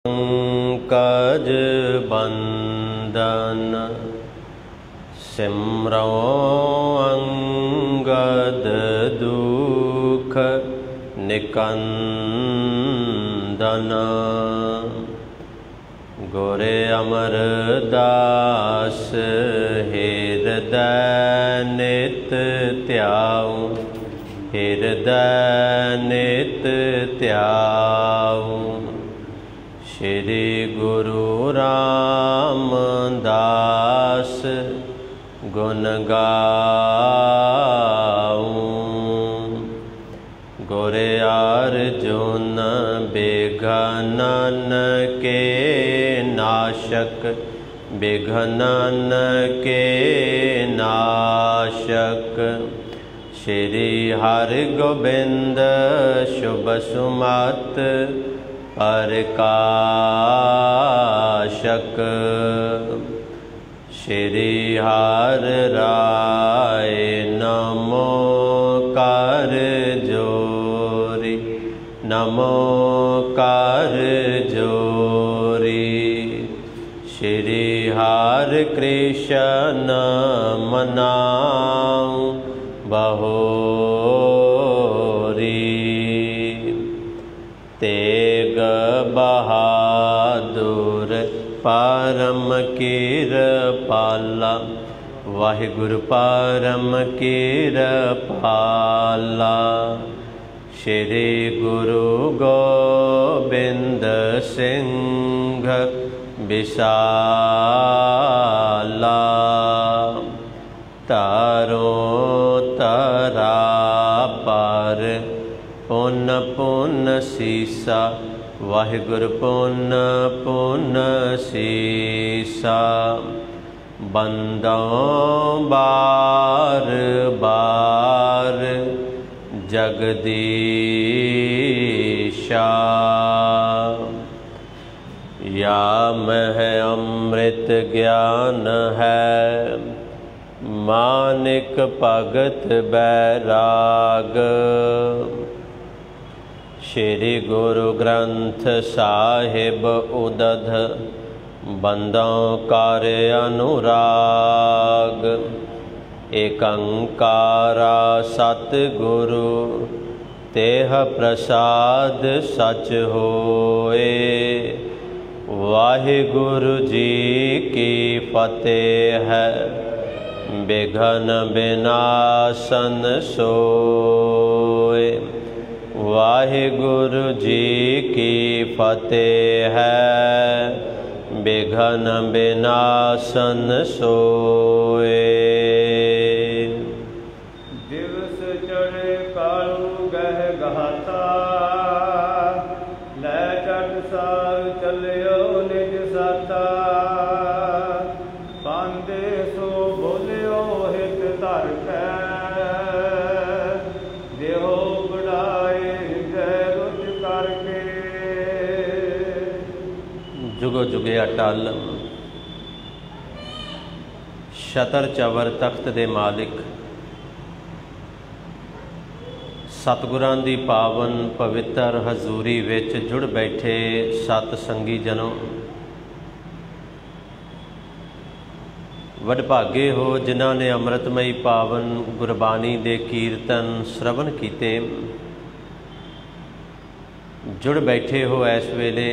पंकज बंदन सिमरो अंगद दुख निकंदन। गुरे अमरदास हृदय नित त्याऊ, हृदय नित त्याऊ। श्री गुरु रामदास गुण गाऊं। गुरे अर्जुन बिघनन के नाशक, बिघनन के नाशक। श्री हरि गोबिंद शुभ सुमत प्रकाशक। श्री हर राय नमो कर जोरी, नमो कर जोरी। श्री हर कृष्ण मनाऊं बहोरी। तेग बहादुर परम किरपाला, वाहिगुरु परम किरपाला। श्री गुरु गोबिंद सिंह विशाला। तारो तरा पर पुन पुन सीसा, वाहिगुरु पुन पुन सीसा। बंदों बार बार जगदीशा। या मह अमृत ज्ञान है, मानिक भगत बैराग। श्री गुरु ग्रंथ साहिब उदध बंदों कार्य अनुराग। एकंकारा सतगुरु तेह प्रसाद सच होए। वाहिगुरु जी की फतेह है, बिघन विनाशन सोए। वाहिगुरु जी की फतेह है, बिघन विनाशन सोए। दिवस चढ़े कालू गह गहाता, लै चट सार चलियो निज साता। पांदे सो बोलियो हित धर कै, देहो बढ़ाए हृदय रुच करके। जुगो जुगे अटल छतर चवर तख्त दे मालिक, सतगुरां दी पावन पवित्र हजूरी विच जुड़ बैठे सत संगी जनों। वडभागे हो जिन्हां ने अमृतमयी पावन गुरबाणी दे कीर्तन श्रवण कीते। जुड़ बैठे हो इस वेले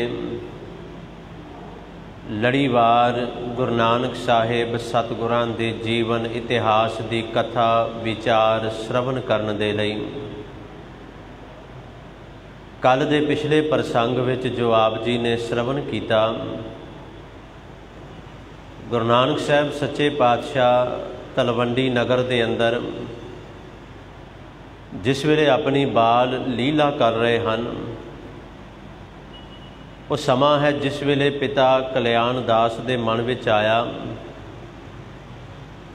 लड़ीवार गुरु नानक साहिब सतगुरां दे जीवन इतिहास की कथा विचार श्रवण करन दे लई। कल दे पिछले प्रसंग विच जो आप जी ने श्रवण किया, गुरु नानक साहब सच्चे पातशाह तलवंडी नगर के अंदर जिस वेले अपनी बाल लीला कर रहे हैं, वो समा है जिस वेले पिता कल्याण दास दे मन विच आया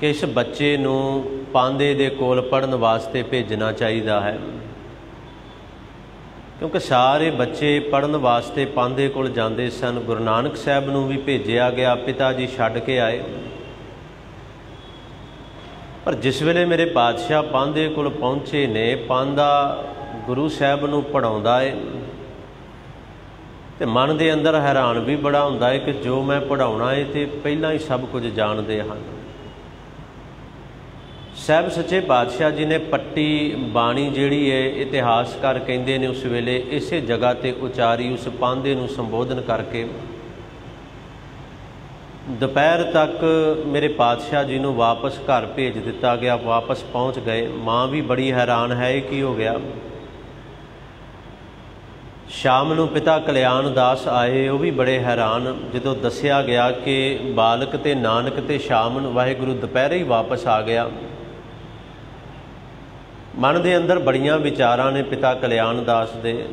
कि इस बच्चे नूं पांदे दे कोल पढ़न वास्ते भेजना चाहिए है, क्योंकि सारे बच्चे पढ़न वास्ते पांदे कोल जाते सन। गुरु नानक साहब नूं भी भेजिया गया, पिता जी छड्ड के आए। पर जिस वेले मेरे पातशाह पांदे कोल पहुँचे ने, पांदा गुरु साहब नूं पढ़ाउंदा है ਤੇ ਮਨ ਦੇ ਅੰਦਰ ਹੈਰਾਨ ਵੀ ਬੜਾ ਹੁੰਦਾ ਹੈ ਕਿ ਜੋ ਮੈਂ ਪੜ੍ਹਾਉਣਾ ਹੈ ਤੇ ਪਹਿਲਾਂ ਹੀ ਸਭ ਕੁਝ ਜਾਣਦੇ ਹਨ। ਸਾਹਿਬ ਸੱਚੇ ਪਾਤਸ਼ਾਹ ਜੀ ਨੇ ਪੱਟੀ ਬਾਣੀ ਜਿਹੜੀ ਹੈ ਇਤਿਹਾਸਕਾਰ ਕਹਿੰਦੇ ਨੇ ਉਸ ਵੇਲੇ ਇਸੇ ਜਗ੍ਹਾ 'ਤੇ ਉਚਾਰੀ, ਉਸ ਪਾਂਧੇ ਨੂੰ ਸੰਬੋਧਨ ਕਰਕੇ। ਦੁਪਹਿਰ ਤੱਕ ਮੇਰੇ ਪਾਤਸ਼ਾਹ ਜੀ ਨੂੰ ਵਾਪਸ ਘਰ ਭੇਜ ਦਿੱਤਾ ਗਿਆ, ਵਾਪਸ ਪਹੁੰਚ ਗਏ। ਮਾਂ ਵੀ ਬੜੀ ਹੈਰਾਨ ਹੈ, ਇਹ ਕੀ ਹੋ ਗਿਆ। ਸ਼ਾਮ ਨੂੰ ਪਿਤਾ ਕਲਿਆਣ ਦਾਸ ਆਏ, ਉਹ ਵੀ ਬੜੇ ਹੈਰਾਨ ਜਦੋਂ ਦੱਸਿਆ ਗਿਆ ਕਿ ਬਾਲਕ ਤੇ ਨਾਨਕ ਤੇ ਸ਼ਾਮ ਨੂੰ ਵਾਹਿਗੁਰੂ ਦੁਪਹਿਰੇ ਹੀ ਵਾਪਸ ਆ ਗਿਆ। ਮਨ ਦੇ ਅੰਦਰ ਬੜੀਆਂ ਵਿਚਾਰਾਂ ਨੇ ਪਿਤਾ ਕਲਿਆਣ ਦਾਸ ਦੇ।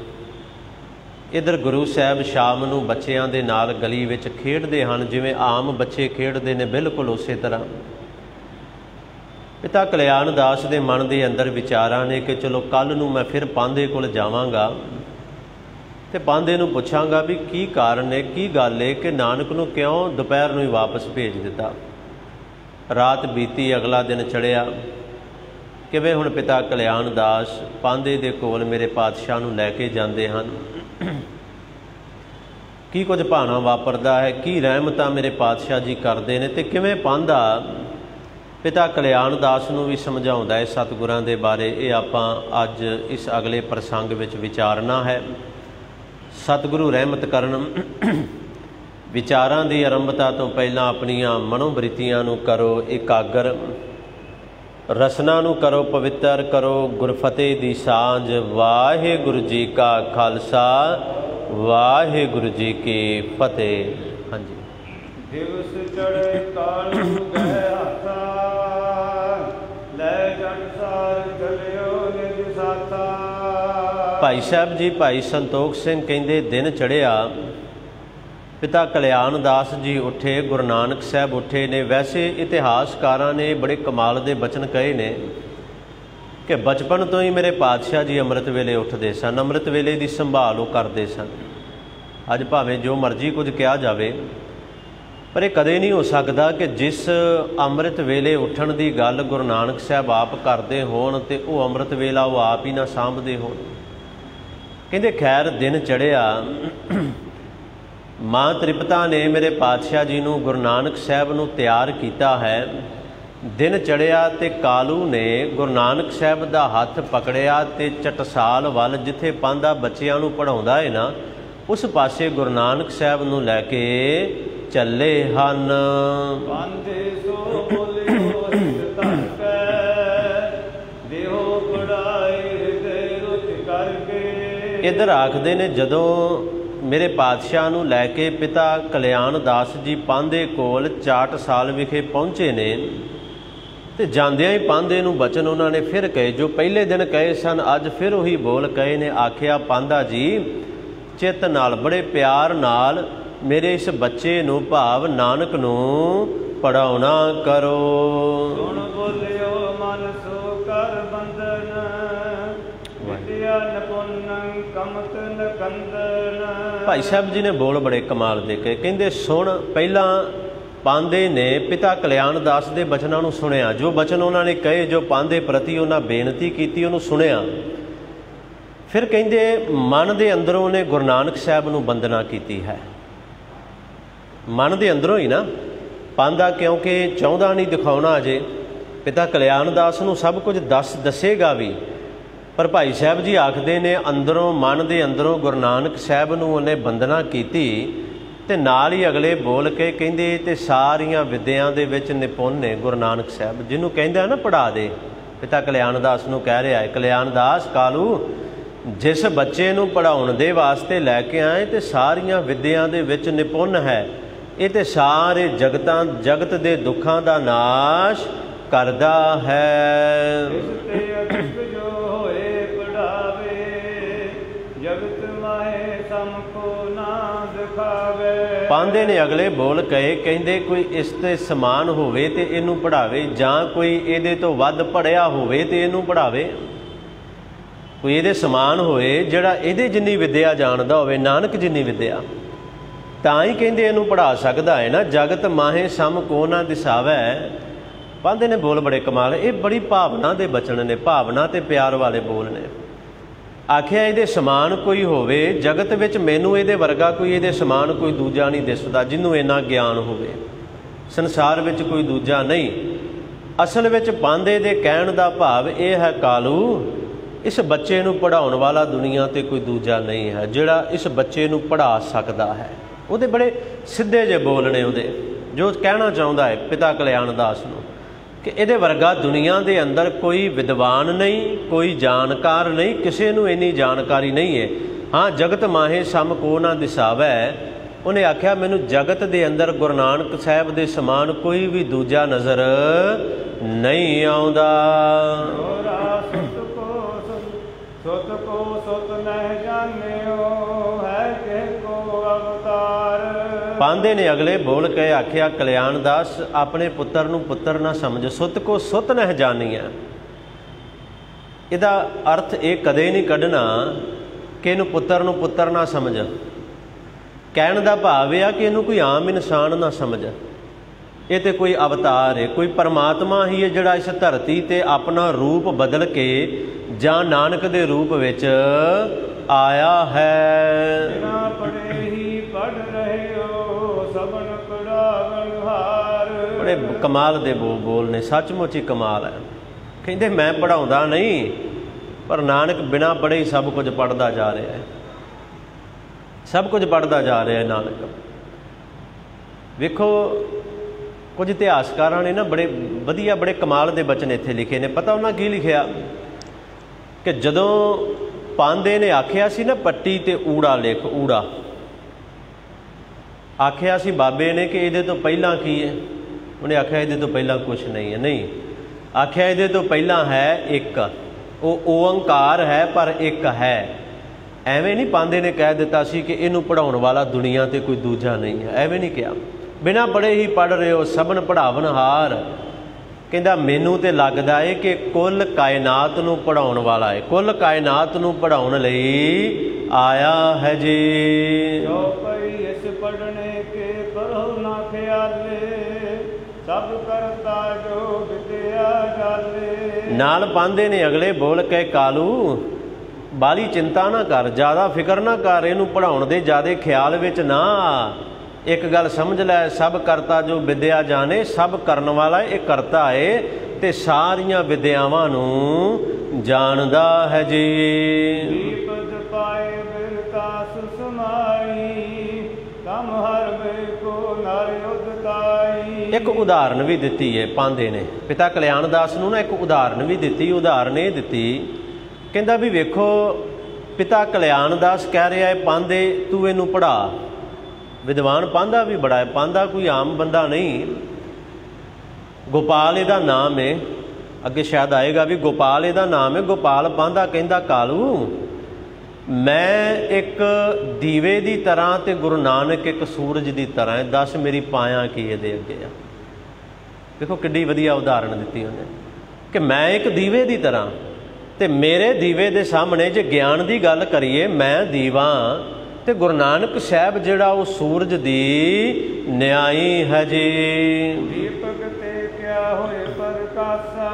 ਇੱਧਰ ਗੁਰੂ ਸਾਹਿਬ ਸ਼ਾਮ ਨੂੰ ਬੱਚਿਆਂ ਦੇ ਨਾਲ ਗਲੀ ਵਿੱਚ ਖੇਡਦੇ ਹਨ, ਜਿਵੇਂ ਆਮ ਬੱਚੇ ਖੇਡਦੇ ਨੇ, ਬਿਲਕੁਲ ਉਸੇ ਤਰ੍ਹਾਂ ਪਿਤਾ ਕਲਿਆਣ ਦਾਸ ਦੇ ਮਨ ਦੇ ਅੰਦਰ ਵਿਚਾਰਾਂ ਨੇ ਕਿ ਚਲੋ ਕੱਲ੍ਹ ਨੂੰ ਮੈਂ ਫਿਰ ਪਾਂਧੇ ਕੋਲ ਜਾਵਾਂਗਾ ਤੇ ਪਾਂਧੇ ਨੂੰ ਪੁੱਛਾਂਗਾ ਵੀ ਕੀ ਕਾਰਨ ਹੈ, ਕੀ ਗੱਲ ਹੈ ਕਿ ਨਾਨਕ ਨੂੰ ਕਿਉਂ ਦੁਪਹਿਰ ਨੂੰ ਹੀ ਵਾਪਸ ਭੇਜ ਦਿੱਤਾ। ਰਾਤ ਬੀਤੀ, ਅਗਲਾ ਦਿਨ ਚੜ੍ਹਿਆ। ਕਿਵੇਂ ਹੁਣ ਪਿਤਾ ਕਲਿਆਣ ਦਾਸ ਪਾਂਧੇ ਦੇ ਕੋਲ ਮੇਰੇ ਪਾਤਸ਼ਾਹ ਨੂੰ ਲੈ ਕੇ ਜਾਂਦੇ ਹਨ। ਕੀ ਕੁਝ ਭਾਣਾ ਵਾਪਰਦਾ ਹੈ, ਕੀ ਰਹਿਮਤਾਂ ਮੇਰੇ ਪਾਤਸ਼ਾਹ ਜੀ ਕਰਦੇ ਨੇ ਤੇ ਕਿਵੇਂ ਪਾਂਧਾ ਪਿਤਾ ਕਲਿਆਣ ਦਾਸ ਨੂੰ ਵੀ ਸਮਝਾਉਂਦਾ ਹੈ ਸਤਿਗੁਰਾਂ ਦੇ ਬਾਰੇ। ਇਹ ਆਪਾਂ ਅੱਜ ਇਸ ਅਗਲੇ ਪ੍ਰਸੰਗ ਵਿੱਚ ਵਿਚਾਰਨਾ ਹੈ। ਸਤਿਗੁਰੂ ਰਹਿਮਤ ਕਰਨ। ਵਿਚਾਰਾਂ ਦੀ ਆਰੰਭਤਾ ਤੋਂ ਪਹਿਲਾਂ ਆਪਣੀਆਂ ਮਨੋਬ੍ਰਿਤੀਆਂ ਨੂੰ ਕਰੋ ਇਕਾਗਰ, ਰਸਨਾ ਨੂੰ ਕਰੋ ਪਵਿੱਤਰ, ਕਰੋ ਗੁਰਫਤਿਹ ਦੀ ਸਾਂਝ। ਵਾਹਿਗੁਰੂ ਜੀ ਕਾ ਖਾਲਸਾ, ਵਾਹਿਗੁਰੂ ਜੀ ਕੀ ਫਤਿਹ। ਹਾਂਜੀ। ਦਿਵਸ ਚੜ੍ਹੇ ਕਾਲੂ ਗਏ ਹੱਥਾ, ਲੈ ਜਨਸਾਰ ਚਲਿਓ ਨਿਜ ਸਾਥਾ। ਭਾਈ ਸਾਹਿਬ ਜੀ, ਭਾਈ ਸੰਤੋਖ ਸਿੰਘ ਕਹਿੰਦੇ ਦਿਨ ਚੜ੍ਹਿਆ, ਪਿਤਾ ਕਲਿਆਣ ਦਾਸ ਜੀ ਉੱਠੇ, ਗੁਰੂ ਨਾਨਕ ਸਾਹਿਬ ਉੱਠੇ ਨੇ। ਵੈਸੇ ਇਤਿਹਾਸਕਾਰਾਂ ਨੇ ਬੜੇ ਕਮਾਲ ਦੇ ਬਚਨ ਕਹੇ ਨੇ ਕਿ ਬਚਪਨ ਤੋਂ ਹੀ ਮੇਰੇ ਪਾਤਸ਼ਾਹ ਜੀ ਅੰਮ੍ਰਿਤ ਵੇਲੇ ਉੱਠਦੇ ਸਨ, ਅੰਮ੍ਰਿਤ ਵੇਲੇ ਦੀ ਸੰਭਾਲ ਉਹ ਕਰਦੇ ਸਨ। ਅੱਜ ਭਾਵੇਂ ਜੋ ਮਰਜ਼ੀ ਕੁਝ ਕਿਹਾ ਜਾਵੇ, ਪਰ ਇਹ ਕਦੇ ਨਹੀਂ ਹੋ ਸਕਦਾ ਕਿ ਜਿਸ ਅੰਮ੍ਰਿਤ ਵੇਲੇ ਉੱਠਣ ਦੀ ਗੱਲ ਗੁਰੂ ਨਾਨਕ ਸਾਹਿਬ ਆਪ ਕਰਦੇ ਹੋਣ ਤੇ ਉਹ ਅੰਮ੍ਰਿਤ ਵੇਲਾ ਉਹ ਆਪ ਹੀ ਨਾ ਸਾਂਭਦੇ ਹੋਣ। ਕਹਿੰਦੇ ਖੈਰ ਦਿਨ ਚੜ੍ਹਿਆ, ਮਾਂ ਤ੍ਰਿਪਤਾ ਨੇ ਮੇਰੇ ਪਾਤਸ਼ਾਹ ਜੀ ਨੂੰ, ਗੁਰੂ ਨਾਨਕ ਸਾਹਿਬ ਨੂੰ ਤਿਆਰ ਕੀਤਾ ਹੈ। ਦਿਨ ਚੜ੍ਹਿਆ ਤੇ ਕਾਲੂ ਨੇ ਗੁਰੂ ਨਾਨਕ ਸਾਹਿਬ ਦਾ ਹੱਥ ਪਕੜਿਆ ਤੇ ਚਟਸਾਲ ਵੱਲ, ਜਿੱਥੇ ਪਾਂਧਾ ਬੱਚਿਆਂ ਨੂੰ ਪੜ੍ਹਾਉਂਦਾ ਹੈ ਨਾ, ਉਸ ਪਾਸੇ ਗੁਰੂ ਨਾਨਕ ਸਾਹਿਬ ਨੂੰ ਲੈ ਕੇ ਚੱਲੇ ਹਨ। ਪਾਂਧੇ ਸੋ ਬੋਲਿਓ ਹਿਤ ਧਰ ਕੈ, ਦੇਹੋ ਪੜਾਏ ਹਿਰਦੇ ਰੁਚ ਕਰਕੇ। ਇੱਧਰ ਆਖਦੇ ਨੇ ਜਦੋਂ ਮੇਰੇ ਪਾਤਸ਼ਾਹ ਨੂੰ ਲੈ ਕੇ ਪਿਤਾ ਕਲਿਆਣ ਦਾਸ ਜੀ ਪਾਂਧੇ ਕੋਲ ਚਾਟਸਾਲ ਵਿਖੇ ਪਹੁੰਚੇ ਨੇ ਤੇ ਜਾਂਦਿਆਂ ਹੀ ਪਾਂਧੇ ਨੂੰ ਬਚਨ ਉਹਨਾਂ ਨੇ ਫਿਰ ਕਹੇ ਜੋ ਪਹਿਲੇ ਦਿਨ ਕਹੇ ਸਨ, ਅੱਜ ਫਿਰ ਉਹੀ ਬੋਲ ਕਹੇ ਨੇ। ਆਖਿਆ, ਪਾਂਧਾ ਜੀ ਚਿੱਤ ਨਾਲ, ਬੜੇ ਪਿਆਰ ਨਾਲ ਮੇਰੇ ਇਸ ਬੱਚੇ ਨੂੰ, ਭਾਵ ਨਾਨਕ ਨੂੰ ਪੜ੍ਹਾਉਣਾ ਕਰੋ। ਸੁਣ ਬੋਲਿਓ ਮਨ ਸੋ ਕਰ ਬੰਧਨ, ਵਿਦਿਆ ਨਿਪੁੰਨ ਕਮਤ ਨਕੰਦਨ। ਭਾਈ ਸਾਹਿਬ ਜੀ ਨੇ ਬੋਲ ਬੜੇ ਕਮਾਲ ਦੇ ਕਹੇ। ਕਹਿੰਦੇ ਸੁਣ, ਪਹਿਲਾਂ ਪਾਂਧੇ ਨੇ ਪਿਤਾ ਕਲਿਆਣ ਦਾਸ ਦੇ ਬਚਨਾਂ ਨੂੰ ਸੁਣਿਆ, ਜੋ ਬਚਨ ਉਹਨਾਂ ਨੇ ਕਹੇ, ਜੋ ਪਾਂਧੇ ਪ੍ਰਤੀ ਉਹਨਾਂ ਬੇਨਤੀ ਕੀਤੀ, ਉਹਨੂੰ ਸੁਣਿਆ। ਫਿਰ ਕਹਿੰਦੇ ਮਨ ਦੇ ਅੰਦਰੋਂ ਉਹਨੇ ਗੁਰੂ ਨਾਨਕ ਸਾਹਿਬ ਨੂੰ ਵੰਦਨਾ ਕੀਤੀ ਹੈ। ਮਨ ਦੇ ਅੰਦਰੋਂ ਹੀ ਨਾ ਪਾਂਧਾ, ਕਿਉਂਕਿ ਚਾਹੁੰਦਾ ਨਹੀਂ ਦਿਖਾਉਣਾ ਅਜੇ। ਪਿਤਾ ਕਲਿਆਣ ਦਾਸ ਨੂੰ ਸਭ ਕੁਝ ਦੱਸੇਗਾ ਵੀ, ਪਰ ਭਾਈ ਸਾਹਿਬ ਜੀ ਆਖਦੇ ਨੇ ਅੰਦਰੋਂ, ਮਨ ਦੇ ਅੰਦਰੋਂ ਗੁਰੂ ਨਾਨਕ ਸਾਹਿਬ ਨੂੰ ਉਹਨੇ ਵੰਦਨਾ ਕੀਤੀ ਤੇ ਨਾਲ ਹੀ ਅਗਲੇ ਬੋਲ ਕੇ ਕਹਿੰਦੇ ਤੇ ਸਾਰੀਆਂ ਵਿਦਿਆ ਦੇ ਵਿੱਚ ਨਿਪੁੰਨ ਨੇ ਗੁਰੂ ਨਾਨਕ ਸਾਹਿਬ, ਜਿਹਨੂੰ ਕਹਿੰਦਾ ਨਾ ਪੜ੍ਹਾ ਦੇ। ਪਿਤਾ ਕਲਿਆਣ ਦਾਸ ਨੂੰ ਕਹਿ ਰਿਹਾ ਹੈ, ਕਲਿਆਣ ਦਾਸ ਕਾਲੂ, ਜਿਸ ਬੱਚੇ ਨੂੰ ਪੜ੍ਹਾਉਣ ਦੇ ਵਾਸਤੇ ਲੈ ਕੇ ਆਏ ਤੇ ਸਾਰੀਆਂ ਵਿਦਿਆ ਦੇ ਵਿੱਚ ਨਿਪੁੰਨ ਹੈ, ਇਹ ਤੇ ਸਾਰੇ ਜਗਤ ਦੇ ਦੁੱਖਾਂ ਦਾ ਨਾਸ਼ ਕਰਦਾ ਹੈ। ਪਾਂਧੇ ਨੇ ਅਗਲੇ ਬੋਲ ਕਹੇ, ਕਹਿੰਦੇ ਕੋਈ ਇਸ ਤੇ ਸਮਾਨ ਹੋਵੇ ਤੇ ਇਹਨੂੰ ਪੜ੍ਹਾਵੇ, ਜਾਂ ਕੋਈ ਇਹਦੇ ਤੋਂ ਵੱਧ ਪੜ੍ਹਿਆ ਹੋਵੇ ਤੇ ਇਹਨੂੰ ਪੜ੍ਹਾਵੇ। ਕੋਈ ਇਹਦੇ ਸਮਾਨ ਹੋਏ ਜਿਹੜਾ ਇਹਦੇ ਜਿੰਨੀ ਵਿਦਿਆ ਜਾਣਦਾ ਹੋਵੇ, ਨਾਨਕ ਜਿੰਨੀ ਵਿਦਿਆ, ਤਾਂ ਹੀ ਕਹਿੰਦੇ ਇਹਨੂੰ ਪੜ੍ਹਾ ਸਕਦਾ ਹੈ ਨਾ। ਜਗਤ ਮਾਹੇ ਸਮ ਕੋ ਨਾ ਦਿਸਾਵੈ। ਪਾਂਧੇ ਨੇ ਬੋਲ ਬੜੇ ਕਮਾਲ। ਇਹ ਬੜੀ ਭਾਵਨਾ ਦੇ ਬਚਨ ਨੇ, ਭਾਵਨਾ ਤੇ ਪਿਆਰ ਵਾਲੇ ਬੋਲ ਨੇ। आख्या इहदे समान कोई होवे जगत विच मैनू इहदे वर्गा कोई इहदे समान कोई दूजा नहीं दिसदा जिन्हों इन्ना ज्ञान होवे। संसार विच कोई दूजा नहीं। असल विच पांदे दे कहण दा भाव यह है कालू इस बच्चे नूं पढ़ाउण वाला दुनिया ते कोई दूजा नहीं है जिहड़ा इस बच्चे नूं पढ़ा सकदा है। उहदे बड़े सीधे जे बोल ने उहदे जो कहना चाहुंदा है पिता कल्याण दास नूं कि इहदे वर्गा दुनिया दे अंदर कोई विद्वान नहीं कोई जानकार नहीं किसी नूं इन्नी जानकारी नहीं है। हाँ जगत माहे सम को ना दिसावै। उन्हें आख्या मैनू जगत दे अंदर गुरु नानक साहब दे समान कोई भी दूजा नज़र नहीं आउंदा। सुत को सुत नह जानियो है के को अवतार। पांदे ने अगले बोल के आख्या कल्याण दास अपने पुत्र नूं पुत्र ना समझ सुत को सुत नह जानिया। इहदा अर्थ ये कदे नहीं कढ़ना कि इहनूं पुत्र नूं पुत्र ना समझ। कहण दा भाव यह कि इहनूं कोई आम इंसान ना समझ। ये तो कोई अवतार है कोई परमात्मा ही है जिहड़ा इस धरती ते अपना रूप बदल के जां नानक दे रूप विच आया है। बिना पढ़े ही पढ़ रहे हो सबन पढ़ावन हार। बड़े कमाल दे बोल ने सचमुच ही कमाल है। कहते मैं पढ़ाउंदा नहीं पर नानक बिना पढ़े ही सब कुछ पढ़ता जा रहा है सब कुछ पढ़ता जा रहा है नानक। वेखो कुछ इतिहासकारां ने ना बड़े वधिया बड़े कमाल दे बचन इत्थे लिखे ने। पता उन्हां की लिखिया कि जदों पांदे ने आख्या सी ना पट्टी ते ऊड़ा लिख ऊड़ा आख्या सी बाबे ने कि इहदे तो पहला की है। उन्हें आख्या इहदे तो पहला कुछ नहीं है। नहीं आख्या इहदे तो पहला है एक वो ओंकार है पर एक है। एवें नहीं पांदे ने कह दिता सी कि इहनूं पढ़ाउण वाला दुनिया ते कोई दूजा नहीं है। एवें नहीं कहा बिना पढ़े ही पढ़ रहे हो सबन पढ़ावन हार। कहता मैनू तो लगता है कि कुल कायनात नूं पढ़ाउण वाला है कुल कायनात नूं पढ़ाउण लई आया है जी। जो पई इस पढ़ने के पढ़ो ना ख्याले सब करता जो विद्या जाले। नाल पांदे ने अगले बोल के कालू बाली चिंता ना कर ज़्यादा फिक्र ना कर इनू पढ़ाउण दे ज़्यादा ख्याल विच ना। एक गल समझ लै सब करता जो विद्या जाने सब करन वाला ये करता है ते सारियां विद्यावां नूं जानदा है जी। पद पाए बिरतास समाई कम हर वे को नर उदताई। एक उदाहरण भी दिती है पांदे ने पिता कल्याण दास नूं ना एक उदाहरण भी दिती। उदाहरण ये दिती कहंदा भी वेखो पिता कल्याण दास कह रहा है पांदे तू इनू पढ़ा। विद्वान पांदा भी बड़ा है पांदा कोई आम बंदा नहीं। गोपाल इहदा नाम है अगे शायद आएगा भी गोपाल इहदा नाम है। गोपाल पांदा कहंदा कालू मैं एक दीवे की तरह तो गुरु नानक एक सूरज की तरह है दस मेरी पाया की इहदे अगे आ। देखो किड्डी वधिया उदाहरण दी उन्हें कि मैं एक दीवे की तरह तो मेरे दीवे के सामने जे ज्ञान की गल करिए मैं दीवा ते गुरु नानक साहब जिहड़ा वो सूरज दी न्याई है जी। दीपक ते क्या होए प्रकाशा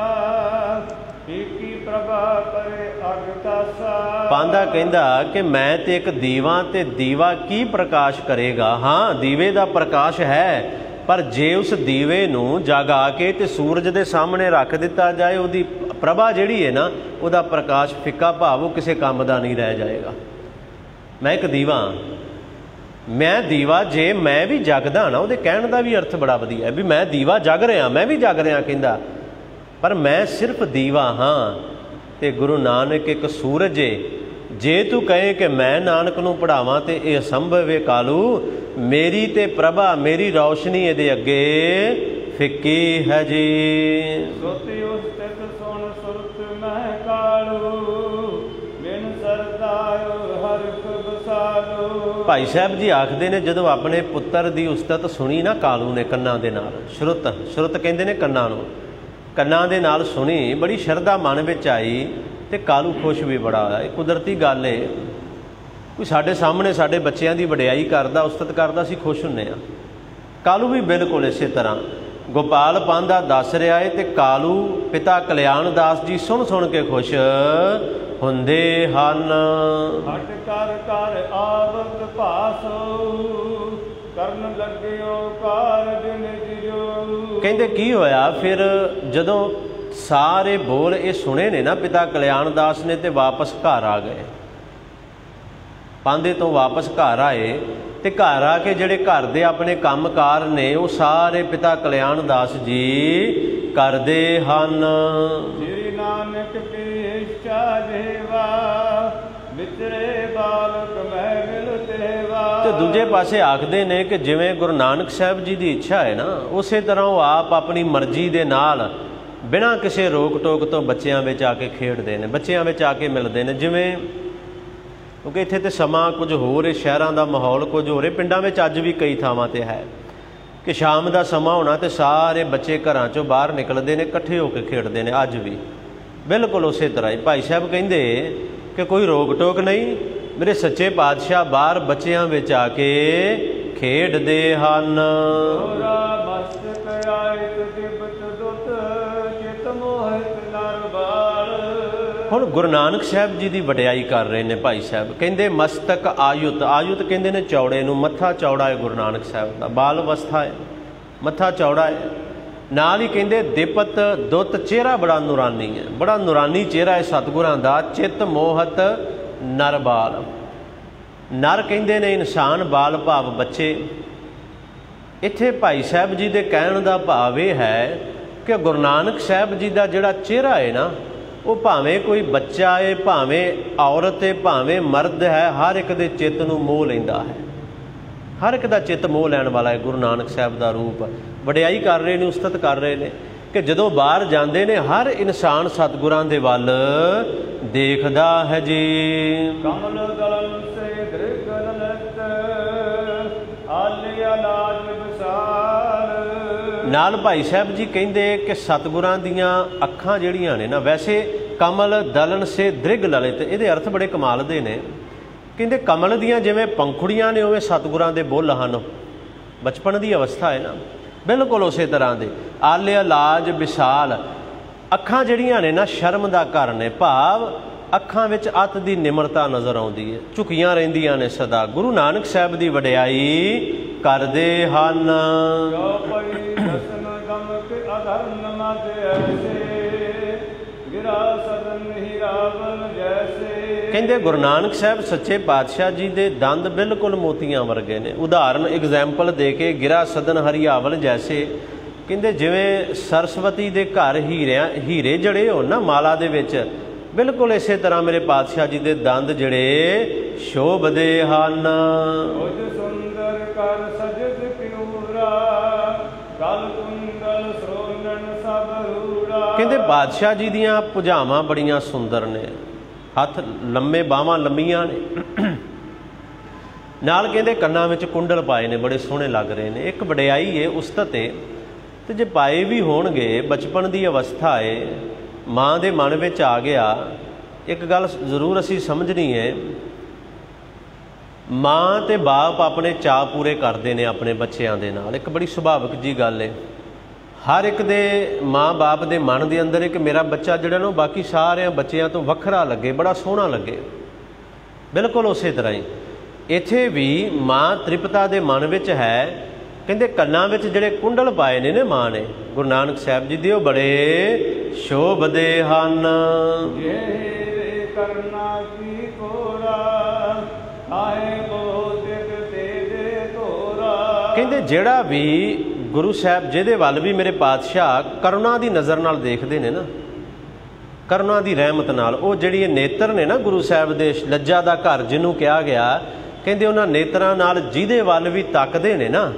एकी प्रभा परे अगतासा। पांदा कहंदा कि मैं ते एक दीवा ते दीवा की प्रकाश करेगा। हाँ दीवे दा प्रकाश है पर जे उस दीवे नूं जगा के ते सूरज दे सामने रख दिता जाए उहदी प्रभा जिहड़ी है ना उहदा प्रकाश फिक्का भाव वो किसी काम दा नहीं रह जाएगा। मैं एक दीवा मैं दीवा जे मैं भी जगदा ना उहदे कहण दा भी अर्थ बड़ा वधिया है भी मैं दीवा जग रहा मैं भी जग रहा कहंदा पर मैं सिर्फ दीवा हाँ ते गुरु नानक एक सूरज है। जे तू कहे कि मैं नानक नूं पढ़ावां ते ये असंभव है कालू मेरी ते प्रभा मेरी रोशनी इहदे अगे फिक्की है जी। सोती उस्तित सुन सुरत मह कालू बिन सरदायो हरख बसालो। भाई साहब जी आखते ने जदों अपने पुत्र की उस्तित सुनी ना कालू ने कन्नां दे नाल श्रुत श्रुत कहंदे ने कन्नां नूं कन्नां दे नाल सुनी बड़ी शरधा मन विच आई ते कालू खुश भी बड़ा होया। ये कुदरती गल है कोई साडे सामने साडे बच्चों की वडियाई करदा उस्तित करदा असीं खुश हुंदे आ। कालू भी बिल्कुल इस तरह गोपाल पांदा दस रहा है तो कालू पिता कल्याण दास जी सुन सुन के खुश ਹੁੰਦੇ ਹਨ। ਹਟ ਕਰ ਕਰ ਆਵਤ ਭਾਸੋ ਕਰਨ ਲੱਗਿਓ ਕਾਰਜ ਨਿਜ ਜੋ। ਕਹਿੰਦੇ ਕੀ ਹੋਇਆ ਫਿਰ ਜਦੋਂ ਸਾਰੇ ਬੋਲ ਇਹ ਸੁਣੇ ਨੇ ਨਾ ਪਿਤਾ ਕਲਿਆਣ ਦਾਸ ਨੇ ਤੇ ਵਾਪਸ ਘਰ ਆ ਗਏ। ਪਾਂਦੇ ਤੋਂ ਵਾਪਸ ਘਰ ਆਏ ਤੇ ਘਰ ਆ ਕੇ ਜਿਹੜੇ ਘਰ ਦੇ ਆਪਣੇ ਕੰਮਕਾਰ ਨੇ ਉਹ ਸਾਰੇ ਪਿਤਾ ਕਲਿਆਣ ਦਾਸ ਜੀ ਕਰਦੇ ਹਨ। ਸ੍ਰੀ ਨਾਨਕ ਕੀ ਇੱਛਾ ਦੇਵਾ ਵਿਚਰੇ ਬਾਲਕ ਮੈਂ ਮਿਲ ਤੇਵਾ। ਤੇ ਦੂਜੇ ਪਾਸੇ ਆਖਦੇ ਨੇ ਕਿ ਜਿਵੇਂ ਗੁਰੂ ਨਾਨਕ ਸਾਹਿਬ ਜੀ ਦੀ ਇੱਛਾ ਹੈ ਨਾ ਉਸੇ ਤਰ੍ਹਾਂ ਉਹ ਆਪ ਆਪਣੀ ਮਰਜ਼ੀ ਦੇ ਨਾਲ ਬਿਨਾਂ ਕਿਸੇ ਰੋਕ ਟੋਕ ਤੋਂ ਬੱਚਿਆਂ ਵਿੱਚ ਆ ਕੇ ਖੇਡਦੇ ਨੇ, ਬੱਚਿਆਂ ਵਿੱਚ ਆ ਕੇ ਮਿਲਦੇ ਨੇ। ਜਿਵੇਂ ਕਿਉਂਕਿ ਇੱਥੇ ਤੇ ਸਮਾਂ ਕੁਝ ਹੋਰ ਹੈ, ਸ਼ਹਿਰਾਂ ਦਾ ਮਾਹੌਲ ਕੁਝ ਹੋਰ ਹੈ, ਪਿੰਡਾਂ ਵਿੱਚ ਅੱਜ ਵੀ ਕਈ ਥਾਵਾਂ ਤੇ ਹੈ ਕਿ ਸ਼ਾਮ ਦਾ ਸਮਾਂ ਹੋਣਾ ਤੇ ਸਾਰੇ ਬੱਚੇ ਘਰਾਂ ਚੋਂ ਬਾਹਰ ਨਿਕਲਦੇ ਨੇ, ਇਕੱਠੇ ਹੋ ਕੇ ਖੇਡਦੇ ਨੇ। ਅੱਜ ਵੀ ਬਿਲਕੁਲ ਉਸੇ ਤਰ੍ਹਾਂ ਹੀ ਭਾਈ ਸਾਹਿਬ ਕਹਿੰਦੇ ਕਿ ਕੋਈ ਰੋਕ ਟੋਕ ਨਹੀਂ, ਮੇਰੇ ਸੱਚੇ ਪਾਤਸ਼ਾਹ ਬਾਹਰ ਬੱਚਿਆਂ ਵਿੱਚ ਆ ਕੇ ਖੇਡਦੇ ਹਨ। ਹੁਣ ਗੁਰੂ ਨਾਨਕ ਸਾਹਿਬ ਜੀ ਦੀ ਵਡਿਆਈ ਕਰ ਰਹੇ ਨੇ ਭਾਈ ਸਾਹਿਬ। ਕਹਿੰਦੇ ਮਸਤਕ ਆਯੁਤ, ਆਯੁਤ ਕਹਿੰਦੇ ਨੇ ਚੌੜੇ ਨੂੰ, ਮੱਥਾ ਚੌੜਾ ਹੈ ਗੁਰੂ ਨਾਨਕ ਸਾਹਿਬ ਦਾ, ਬਾਲ ਅਵਸਥਾ ਹੈ, ਮੱਥਾ ਚੌੜਾ ਹੈ। ਨਾਲ ਹੀ ਕਹਿੰਦੇ ਦਿਪਤ ਦੁੱਤ, ਚਿਹਰਾ ਬੜਾ ਨੂਰਾਨੀ ਹੈ, ਬੜਾ ਨੂਰਾਨੀ ਚਿਹਰਾ ਹੈ ਸਤਿਗੁਰਾਂ ਦਾ। ਚਿੱਤ ਮੋਹਤ ਨਰ ਬਾਲ, ਨਰ ਕਹਿੰਦੇ ਨੇ ਇਨਸਾਨ, ਬਾਲ ਭਾਵ ਬੱਚੇ। ਇੱਥੇ ਭਾਈ ਸਾਹਿਬ ਜੀ ਦੇ ਕਹਿਣ ਦਾ ਭਾਵ ਇਹ ਹੈ ਕਿ ਗੁਰੂ ਨਾਨਕ ਸਾਹਿਬ ਜੀ ਦਾ ਜਿਹੜਾ ਚਿਹਰਾ ਹੈ ਨਾ ਉਹ ਭਾਵੇਂ ਕੋਈ ਬੱਚਾ ਹੈ, ਭਾਵੇਂ ਔਰਤ ਹੈ, ਭਾਵੇਂ ਮਰਦ ਹੈ, ਹਰ ਇੱਕ ਦੇ ਚਿੱਤ ਨੂੰ ਮੋਹ ਲੈਂਦਾ ਹੈ, ਹਰ ਇੱਕ ਦਾ ਚਿੱਤ ਮੋਹ ਲੈਣ ਵਾਲਾ ਹੈ ਗੁਰੂ ਨਾਨਕ ਸਾਹਿਬ ਦਾ ਰੂਪ। ਵਡਿਆਈ ਕਰ ਰਹੇ ਨੇ, ਉਸਤਤ ਕਰ ਰਹੇ ਨੇ ਕਿ ਜਦੋਂ ਬਾਹਰ ਜਾਂਦੇ ਨੇ ਹਰ ਇਨਸਾਨ ਸਤਿਗੁਰਾਂ ਦੇ ਵੱਲ ਦੇਖਦਾ ਹੈ ਜੀ। ਕਮਲ ਦਲਨ ਸੇ ਦ੍ਰਿਗ ਲਲਤ ਆਲਿਆ ਲਾਜ ਵਿਸਾਰ। ਨਾਲ ਭਾਈ ਸਾਹਿਬ ਜੀ ਕਹਿੰਦੇ ਕਿ ਸਤਿਗੁਰਾਂ ਦੀਆਂ ਅੱਖਾਂ ਜਿਹੜੀਆਂ ਨੇ ਨਾ, ਵੈਸੇ ਕਮਲ ਦਲਨ ਸੇ ਦ੍ਰਿਗ ਲਲਿਤ, ਇਹਦੇ ਅਰਥ ਬੜੇ ਕਮਾਲ ਦੇ ਨੇ। ਕਹਿੰਦੇ ਕਮਲ ਦੀਆਂ ਜਿਵੇਂ ਪੰਖੁੜੀਆਂ ਨੇ ਉਵੇਂ ਸਤਿਗੁਰਾਂ ਦੇ ਬੁੱਲ ਹਨ। ਬਚਪਨ ਦੀ ਅਵਸਥਾ ਹੈ ਨਾ, ਬਿਲਕੁਲ ਉਸੇ ਤਰ੍ਹਾਂ ਦੇ। ਆਲਿਆ ਲਾਜ ਵਿਸਾਲ, ਅੱਖਾਂ ਜਿਹੜੀਆਂ ਨੇ ਨਾ ਸ਼ਰਮ ਦਾ ਘਰ ਨੇ, ਭਾਵ ਅੱਖਾਂ ਵਿੱਚ ਅਤ ਦੀ ਨਿਮਰਤਾ ਨਜ਼ਰ ਆਉਂਦੀ ਹੈ, ਝੁਕੀਆਂ ਰਹਿੰਦੀਆਂ ਨੇ ਸਦਾ। ਗੁਰੂ ਨਾਨਕ ਸਾਹਿਬ ਦੀ ਵਡਿਆਈ ਕਰਦੇ ਹਨ। ਕਹਿੰਦੇ ਗੁਰੂ ਨਾਨਕ ਸਾਹਿਬ ਸੱਚੇ ਪਾਤਸ਼ਾਹ ਜੀ ਦੇ ਦੰਦ ਬਿਲਕੁਲ ਮੋਤੀਆਂ ਵਰਗੇ ਨੇ। ਉਦਾਹਰਨ ਐਗਜ਼ੈਂਪਲ ਦੇ ਕੇ ਗਿਰਾ ਸਦਨ ਹਰੀਆਵਲ ਜੈਸੇ, ਕਹਿੰਦੇ ਜਿਵੇਂ ਸਰਸਵਤੀ ਦੇ ਘਰ ਹੀਰੇ ਜੜੇ ਹੋਣ ਨਾ ਮਾਲਾ ਦੇ ਵਿੱਚ, ਬਿਲਕੁਲ ਇਸੇ ਤਰ੍ਹਾਂ ਮੇਰੇ ਪਾਤਸ਼ਾਹ ਜੀ ਦੇ ਦੰਦ ਜਿਹੜੇ ਸ਼ੋਭਦੇ ਹਨ। ਸੁੰਦਰ ਕਰ ਸਜਦ ਪਿਉਰਾ ਗਲ ਕੁੰਡਲ ਸੋਨਣ ਸਭ ਰੂੜਾ। ਕਹਿੰਦੇ ਬਾਦਸ਼ਾਹ ਜੀ ਦੀਆਂ ਭੁਜਾਵਾਂ ਬੜੀਆਂ ਸੁੰਦਰ ਨੇ, ਹੱਥ ਲੰਮੇ, ਬਾਹਾਂ ਲੰਮੀਆਂ ਨੇ। ਨਾਲ ਕਹਿੰਦੇ ਕੰਨਾਂ ਵਿੱਚ ਕੁੰਡਲ ਪਾਏ ਨੇ, ਬੜੇ ਸੋਹਣੇ ਲੱਗ ਰਹੇ ਨੇ। ਇੱਕ ਵਡਿਆਈ ਹੈ, ਉਸਤਤ ਹੈ। ਤੇ ਜੇ ਪਾਏ ਵੀ ਹੋਣਗੇ, ਬਚਪਨ ਦੀ ਅਵਸਥਾ ਹੈ, ਮਾਂ ਦੇ ਮਨ ਵਿੱਚ ਆ ਗਿਆ। ਇੱਕ ਗੱਲ ਜ਼ਰੂਰ ਅਸੀਂ ਸਮਝਣੀ ਹੈ, ਮਾਂ ਤੇ ਬਾਪ ਆਪਣੇ ਚਾਅ ਪੂਰੇ ਕਰਦੇ ਨੇ ਆਪਣੇ ਬੱਚਿਆਂ ਦੇ ਨਾਲ। ਇੱਕ ਬੜੀ ਸੁਭਾਵਿਕ ਜੀ ਗੱਲ ਹੈ, ਹਰ ਇੱਕ ਦੇ ਮਾਂ ਬਾਪ ਦੇ ਮਨ ਦੇ ਅੰਦਰ ਹੈ ਕਿ ਮੇਰਾ ਬੱਚਾ ਜਿਹੜਾ ਨਾ ਬਾਕੀ ਸਾਰਿਆਂ ਬੱਚਿਆਂ ਤੋਂ ਵੱਖਰਾ ਲੱਗੇ, ਬੜਾ ਸੋਹਣਾ ਲੱਗੇ। ਬਿਲਕੁਲ ਉਸੇ ਤਰ੍ਹਾਂ ਹੀ ਇੱਥੇ ਵੀ ਮਾਂ ਤ੍ਰਿਪਤਾ ਦੇ ਮਨ ਵਿੱਚ ਹੈ। ਕਹਿੰਦੇ ਕੰਨਾਂ ਵਿੱਚ ਜਿਹੜੇ ਕੁੰਡਲ ਪਾਏ ਨੇ ਮਾਂ ਨੇ ਗੁਰੂ ਨਾਨਕ ਸਾਹਿਬ ਜੀ ਦੇ, ਉਹ ਬੜੇ ਸ਼ੋਭਦੇ ਹਨ। ਕਰਨਾ ਕੀ ਕੋਰਾ ਆਏ ਬੋਧਿਕ ਦੇ ਦੇ ਤੋਰਾ। ਕਹਿੰਦੇ ਜਿਹੜਾ ਵੀ ਗੁਰੂ ਸਾਹਿਬ ਜਿਹਦੇ ਵੱਲ ਵੀ ਮੇਰੇ ਪਾਤਸ਼ਾਹ ਕਰੁਣਾ ਦੀ ਨਜ਼ਰ ਨਾਲ ਦੇਖਦੇ ਨੇ ਨਾ, ਕਰੁਣਾ ਦੀ ਰਹਿਮਤ ਨਾਲ, ਉਹ ਜਿਹੜੀ ਇਹ ਨੇਤਰ ਨੇ ਨਾ ਗੁਰੂ ਸਾਹਿਬ ਦੇ, ਲੱਜਾ ਦਾ ਘਰ ਜਿਹਨੂੰ ਕਿਹਾ ਗਿਆ, ਕਹਿੰਦੇ ਉਹਨਾਂ ਨੇਤਰਾਂ ਨਾਲ ਜਿਹਦੇ ਵੱਲ ਵੀ ਤੱਕਦੇ ਨੇ ਨਾ,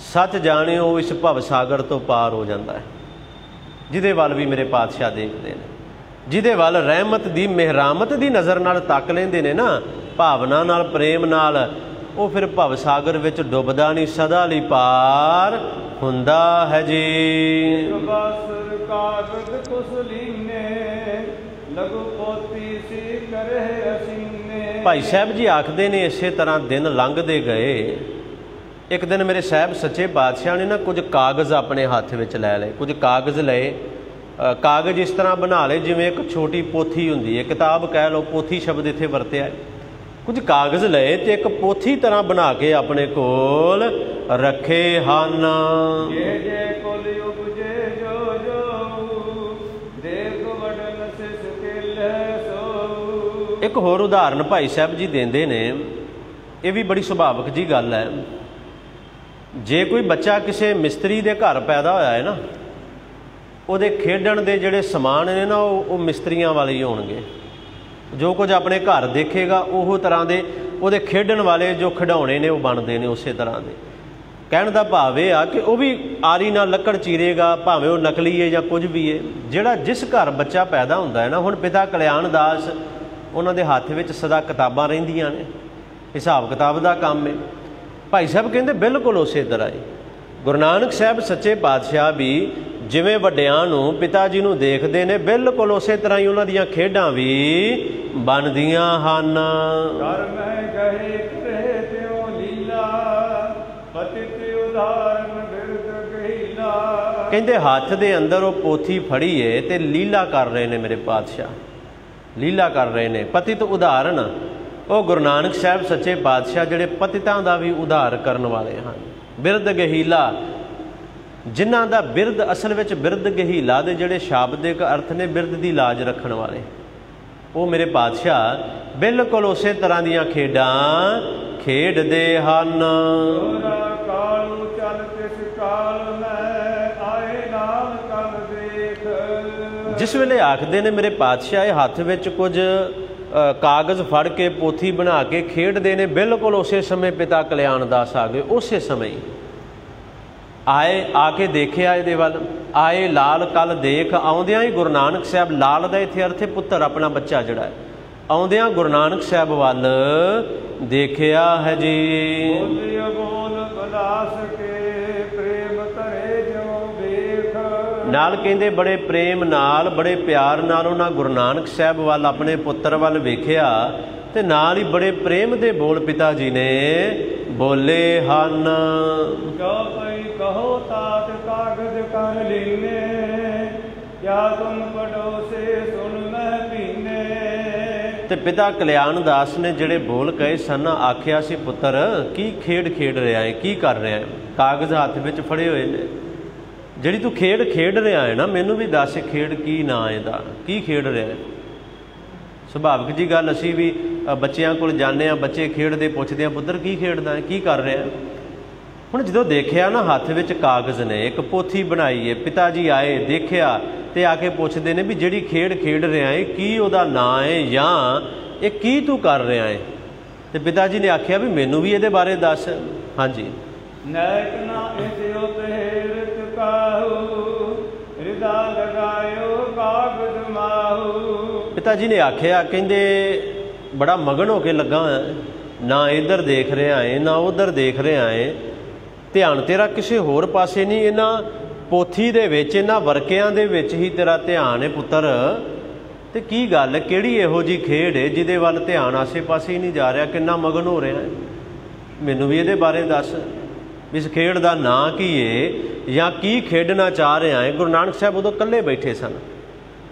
ਸੱਚ ਜਾਣਿਓ ਇਸ ਭਵ ਸਾਗਰ ਤੋਂ ਪਾਰ ਹੋ ਜਾਂਦਾ ਹੈ। ਜਿਹਦੇ ਵੱਲ ਵੀ ਮੇਰੇ ਪਾਤਸ਼ਾਹ ਦੇਖਦੇ ਨੇ, ਜਿਹਦੇ ਵੱਲ ਰਹਿਮਤ ਦੀ ਮਿਹਰਾਮਤ ਦੀ ਨਜ਼ਰ ਨਾਲ ਤੱਕ ਲੈਂਦੇ ਨੇ ਨਾ, ਭਾਵਨਾ ਨਾਲ, ਪ੍ਰੇਮ ਨਾਲ, ਉਹ ਫਿਰ ਭਵ ਸਾਗਰ ਵਿੱਚ ਡੁੱਬਦਾ ਨਹੀਂ, ਸਦਾ ਲਈ ਪਾਰ ਹੁੰਦਾ ਹੈ ਜੀ। ਭਾਈ ਸਾਹਿਬ ਜੀ ਆਖਦੇ ਨੇ ਇਸੇ ਤਰ੍ਹਾਂ ਦਿਨ ਲੰਘਦੇ ਗਏ। ਇੱਕ ਦਿਨ ਮੇਰੇ ਸਾਹਿਬ ਸੱਚੇ ਪਾਤਸ਼ਾਹ ਨੇ ਨਾ ਕੁਝ ਕਾਗਜ਼ ਆਪਣੇ ਹੱਥ ਵਿੱਚ ਲੈ ਲਏ, ਕੁਝ ਕਾਗਜ਼ ਲਏ ਕਾਗਜ਼ ਇਸ ਤਰ੍ਹਾਂ ਬਣਾ ਲਏ ਜਿਵੇਂ ਇੱਕ ਛੋਟੀ ਪੋਥੀ ਹੁੰਦੀ ਹੈ, ਕਿਤਾਬ ਕਹਿ ਲਓ, ਪੋਥੀ ਸ਼ਬਦ ਇੱਥੇ ਵਰਤਿਆ ਹੈ। ਕੁਝ ਕਾਗਜ਼ ਲਏ ਤੇ ਇੱਕ ਪੋਥੀ ਤਰ੍ਹਾਂ ਬਣਾ ਕੇ ਆਪਣੇ ਕੋਲ ਰੱਖੇ ਹਨ। ਜੇ ਜੇ ਕੁਲ ਉਪਜੇ ਜੋ ਜੋ ਦੇਖ ਵਡਨ ਸਿਸ ਕਿਲੈ ਸੋ। ਇੱਕ ਹੋਰ ਉਦਾਹਰਨ ਭਾਈ ਸਾਹਿਬ ਜੀ ਦਿੰਦੇ ਨੇ, ਇਹ ਵੀ ਬੜੀ ਸੁਭਾਵਿਕ ਜੀ ਗੱਲ ਹੈ। ਜੇ ਕੋਈ ਬੱਚਾ ਕਿਸੇ ਮਿਸਤਰੀ ਦੇ ਘਰ ਪੈਦਾ ਹੋਇਆ ਹੈ ਨਾ, ਉਹਦੇ ਖੇਡਣ ਦੇ ਜਿਹੜੇ ਸਮਾਨ ਨੇ ਨਾ ਉਹ ਮਿਸਤਰੀਆਂ ਵਾਲੇ ਹੀ ਹੋਣਗੇ। ਜੋ ਕੁਝ ਆਪਣੇ ਘਰ ਦੇਖੇਗਾ ਉਹ ਤਰ੍ਹਾਂ ਦੇ ਉਹਦੇ ਖੇਡਣ ਵਾਲੇ ਜੋ ਖਿਡੌਣੇ ਨੇ ਉਹ ਬਣਦੇ ਨੇ ਉਸੇ ਤਰ੍ਹਾਂ ਦੇ। ਕਹਿਣ ਦਾ ਭਾਵ ਇਹ ਆ ਕਿ ਉਹ ਵੀ ਆਰੀ ਨਾਲ ਲੱਕੜ ਚੀਰੇਗਾ, ਭਾਵੇਂ ਉਹ ਨਕਲੀ ਹੈ ਜਾਂ ਕੁਝ ਵੀ ਹੈ। ਜਿਹੜਾ ਜਿਸ ਘਰ ਬੱਚਾ ਪੈਦਾ ਹੁੰਦਾ ਹੈ ਨਾ, ਹੁਣ ਪਿਤਾ ਕਲਿਆਣ ਦਾਸ ਉਹਨਾਂ ਦੇ ਹੱਥ ਵਿੱਚ ਸਦਾ ਕਿਤਾਬਾਂ ਰਹਿੰਦੀਆਂ ਨੇ, ਹਿਸਾਬ ਕਿਤਾਬ ਦਾ ਕੰਮ ਹੈ। ਭਾਈ ਸਾਹਿਬ ਕਹਿੰਦੇ ਬਿਲਕੁਲ ਉਸੇ ਤਰ੍ਹਾਂ ਹੀ ਗੁਰੂ ਨਾਨਕ ਸਾਹਿਬ ਸੱਚੇ ਪਾਤਸ਼ਾਹ ਵੀ ਜਿਵੇਂ ਵੱਡਿਆਂ ਨੂੰ ਪਿਤਾ ਜੀ ਨੂੰ ਦੇਖਦੇ ਨੇ, ਬਿਲਕੁਲ ਉਸੇ ਤਰ੍ਹਾਂ ਹੀ ਉਹਨਾਂ ਦੀਆਂ ਖੇਡਾਂ ਵੀ ਬਣਦੀਆਂ ਹਨ। ਕਰ ਮੈਂ ਗਏ ਕਰੇ ਤਿਉ ਲੀਲਾ ਪਤਿਤ ਉਦਾਹਰਨ ਬਿਰਦ ਗਹੀਲਾ। ਕਹਿੰਦੇ ਹੱਥ ਦੇ ਅੰਦਰ ਉਹ ਪੋਥੀ ਫੜੀ ਏ ਤੇ ਲੀਲਾ ਕਰ ਰਹੇ ਨੇ ਮੇਰੇ ਪਾਤਸ਼ਾਹ, ਲੀਲਾ ਕਰ ਰਹੇ ਨੇ। ਪਤਿਤ ਉਦਾਹਰਨ, ਉਹ ਗੁਰੂ ਨਾਨਕ ਸਾਹਿਬ ਸੱਚੇ ਪਾਤਸ਼ਾਹ ਜਿਹੜੇ ਪਤਿਤਾਂ ਦਾ ਵੀ ਉਧਾਰ ਕਰਨ ਵਾਲੇ ਹਨ। ਬਿਰਦ ਗਹੀਲਾ, ਜਿਨ੍ਹਾਂ ਦਾ ਬਿਰਦ ਅਸਲ ਵਿੱਚ ਬਿਰਦ ਗਹੀਲਾ ਦੇ ਜਿਹੜੇ ਸ਼ਾਬਦਿਕ ਅਰਥ ਨੇ ਬਿਰਦ ਦੀ ਲਾਜ ਰੱਖਣ ਵਾਲੇ, ਉਹ ਮੇਰੇ ਪਾਤਸ਼ਾਹ ਬਿਲਕੁਲ ਉਸੇ ਤਰ੍ਹਾਂ ਦੀਆਂ ਖੇਡਾਂ ਖੇਡਦੇ ਹਨ। ਕਾਲੂ ਚੱਲ ਤਿਸ ਕਾਲ ਮੈਂ ਆਏ ਨਾਲ ਕਲ ਦੇਖ। ਜਿਸ ਵੇਲੇ ਆਖਦੇ ਨੇ ਮੇਰੇ ਪਾਤਸ਼ਾਹ ਇਹ ਹੱਥ ਵਿੱਚ ਕੁਝ ਕਾਗਜ਼ ਫੜ ਕੇ ਪੋਥੀ ਬਣਾ ਕੇ ਖੇਡਦੇ ਨੇ, ਬਿਲਕੁਲ ਉਸੇ ਸਮੇਂ ਪਿਤਾ ਕਲਿਆਣ ਦਾਸ ਆ ਗਏ। ਉਸੇ ਸਮੇਂ ਆਏ, ਆ ਕੇ ਦੇਖਿਆ ਇਹਦੇ ਵੱਲ। ਆਏ ਲਾਲ ਕਲ ਦੇਖ, ਆਉਂਦਿਆਂ ਹੀ ਗੁਰੂ ਨਾਨਕ ਸਾਹਿਬ, ਲਾਲ ਦਾ ਇੱਥੇ ਅਰਥ ਹੈ ਪੁੱਤਰ, ਆਪਣਾ ਬੱਚਾ ਜਿਹੜਾ ਹੈ, ਆਉਂਦਿਆਂ ਗੁਰੂ ਨਾਨਕ ਸਾਹਿਬ ਵੱਲ ਦੇਖਿਆ ਹੈ ਜੀ। ਬੋਲਿਓ ਬੋਲ ਬਲਾਸ ਕੇ ਪ੍ਰੇਮ ਧਰੇ ਜੋ ਵੇਖ। ਨਾਲ ਕਹਿੰਦੇ ਬੜੇ ਪ੍ਰੇਮ ਨਾਲ, ਬੜੇ ਪਿਆਰ ਨਾਲ ਉਹਨਾਂ ਗੁਰੂ ਨਾਨਕ ਸਾਹਿਬ ਵੱਲ, ਆਪਣੇ ਪੁੱਤਰ ਵੱਲ ਵੇਖਿਆ ਤੇ ਨਾਲ ਹੀ ਬੜੇ ਪ੍ਰੇਮ ਦੇ ਬੋਲ ਪਿਤਾ ਜੀ ਨੇ ਬੋਲੇ ਹਨ। ਜੋ ਕੋਈ ਕਹੋ ਤਾਤ ਕਾਗਜ਼ ਕਰ ਲੀਨੇ, ਜਾਂ ਤੁਮ ਪੜੋਸੇ ਸੁਣ ਮੈਂ ਪੀਨੇ। ਤੇ ਪਿਤਾ ਕਲਿਆਣ ਦਾਸ ਨੇ ਜਿਹੜੇ ਬੋਲ ਕਹੇ ਸਨ, ਆਖਿਆ ਸੀ ਪੁੱਤਰ ਕੀ ਖੇਡ ਖੇਡ ਰਿਹਾ ਹੈ, ਕੀ ਕਰ ਰਿਹਾ ਹੈ? ਕਾਗਜ਼ ਹੱਥ ਵਿੱਚ ਫੜੇ ਹੋਏ ਨੇ, ਜਿਹੜੀ ਤੂੰ ਖੇਡ ਖੇਡ ਰਿਹਾ ਹੈ ਨਾ, ਮੈਨੂੰ ਵੀ ਦੱਸ ਖੇਡ ਕੀ ਨਾਂ ਇਹਦਾ, ਕੀ ਖੇਡ ਰਿਹਾ ਹੈ? ਸੁਭਾਵਿਕ ਜੀ ਗੱਲ, ਅਸੀਂ ਵੀ ਬੱਚਿਆਂ ਕੋਲ ਜਾਂਦੇ ਹਾਂ, ਬੱਚੇ ਖੇਡਦੇ ਪੁੱਛਦੇ ਆ ਪੁੱਤਰ ਕੀ ਖੇਡਦਾ ਹੈ, ਕੀ ਕਰ ਰਿਹਾ? ਹੁਣ ਜਦੋਂ ਦੇਖਿਆ ਨਾ ਹੱਥ ਵਿੱਚ ਕਾਗਜ਼ ਨੇ, ਇੱਕ ਪੋਥੀ ਬਣਾਈ ਹੈ, ਪਿਤਾ ਜੀ ਆਏ, ਦੇਖਿਆ ਤੇ ਆ ਕੇ ਪੁੱਛਦੇ ਨੇ ਵੀ ਜਿਹੜੀ ਖੇਡ ਖੇਡ ਰਿਹਾ ਹੈ ਕੀ ਉਹਦਾ ਨਾਂ ਹੈ, ਜਾਂ ਇਹ ਕੀ ਤੂੰ ਕਰ ਰਿਹਾ ਹੈ? ਤੇ ਪਿਤਾ ਜੀ ਨੇ ਆਖਿਆ ਵੀ ਮੈਨੂੰ ਵੀ ਇਹਦੇ ਬਾਰੇ ਦੱਸ। ਹਾਂਜੀ। ਨੈਕ ਨਾ ਇਸਿਓ ਤੇਰਤ ਕਾਹੂ, ਹਿਰਦਾ ਲਗਾਇਓ ਕਾਗਜ਼ ਮਾਹੂ। ਪਿਤਾ ਜੀ ਨੇ ਆਖਿਆ, ਕਹਿੰਦੇ ਬੜਾ ਮਗਨ ਹੋ ਕੇ ਲੱਗਾ ਹੋਇਆ, ਨਾ ਇੱਧਰ ਦੇਖ ਰਿਹਾ ਹੈ ਨਾ ਉੱਧਰ ਦੇਖ ਰਿਹਾ ਹੈ, ਧਿਆਨ ਤੇਰਾ ਕਿਸੇ ਹੋਰ ਪਾਸੇ ਨਹੀਂ, ਇਹਨਾਂ ਪੋਥੀ ਦੇ ਵਿੱਚ, ਇਹਨਾਂ ਵਰਕਿਆਂ ਦੇ ਵਿੱਚ ਹੀ ਤੇਰਾ ਧਿਆਨ ਹੈ ਪੁੱਤਰ। ਤੇ ਕੀ ਗੱਲ, ਕਿਹੜੀ ਇਹੋ ਜਿਹੀ ਖੇਡ ਹੈ ਜਿਹਦੇ ਵੱਲ ਧਿਆਨ ਆਸੇ ਪਾਸੇ ਹੀ ਨਹੀਂ ਜਾ ਰਿਹਾ, ਕਿੰਨਾ ਮਗਨ ਹੋ ਰਿਹਾ ਹੈ? ਮੈਨੂੰ ਵੀ ਇਹਦੇ ਬਾਰੇ ਦੱਸ, ਇਸ ਖੇਡ ਦਾ ਨਾਂ ਕੀ ਹੈ ਜਾਂ ਕੀ ਖੇਡਣਾ ਚਾਹ ਰਿਹਾ ਹੈ? ਗੁਰੂ ਨਾਨਕ ਸਾਹਿਬ ਉਦੋਂ ਇਕੱਲੇ ਬੈਠੇ ਸਨ,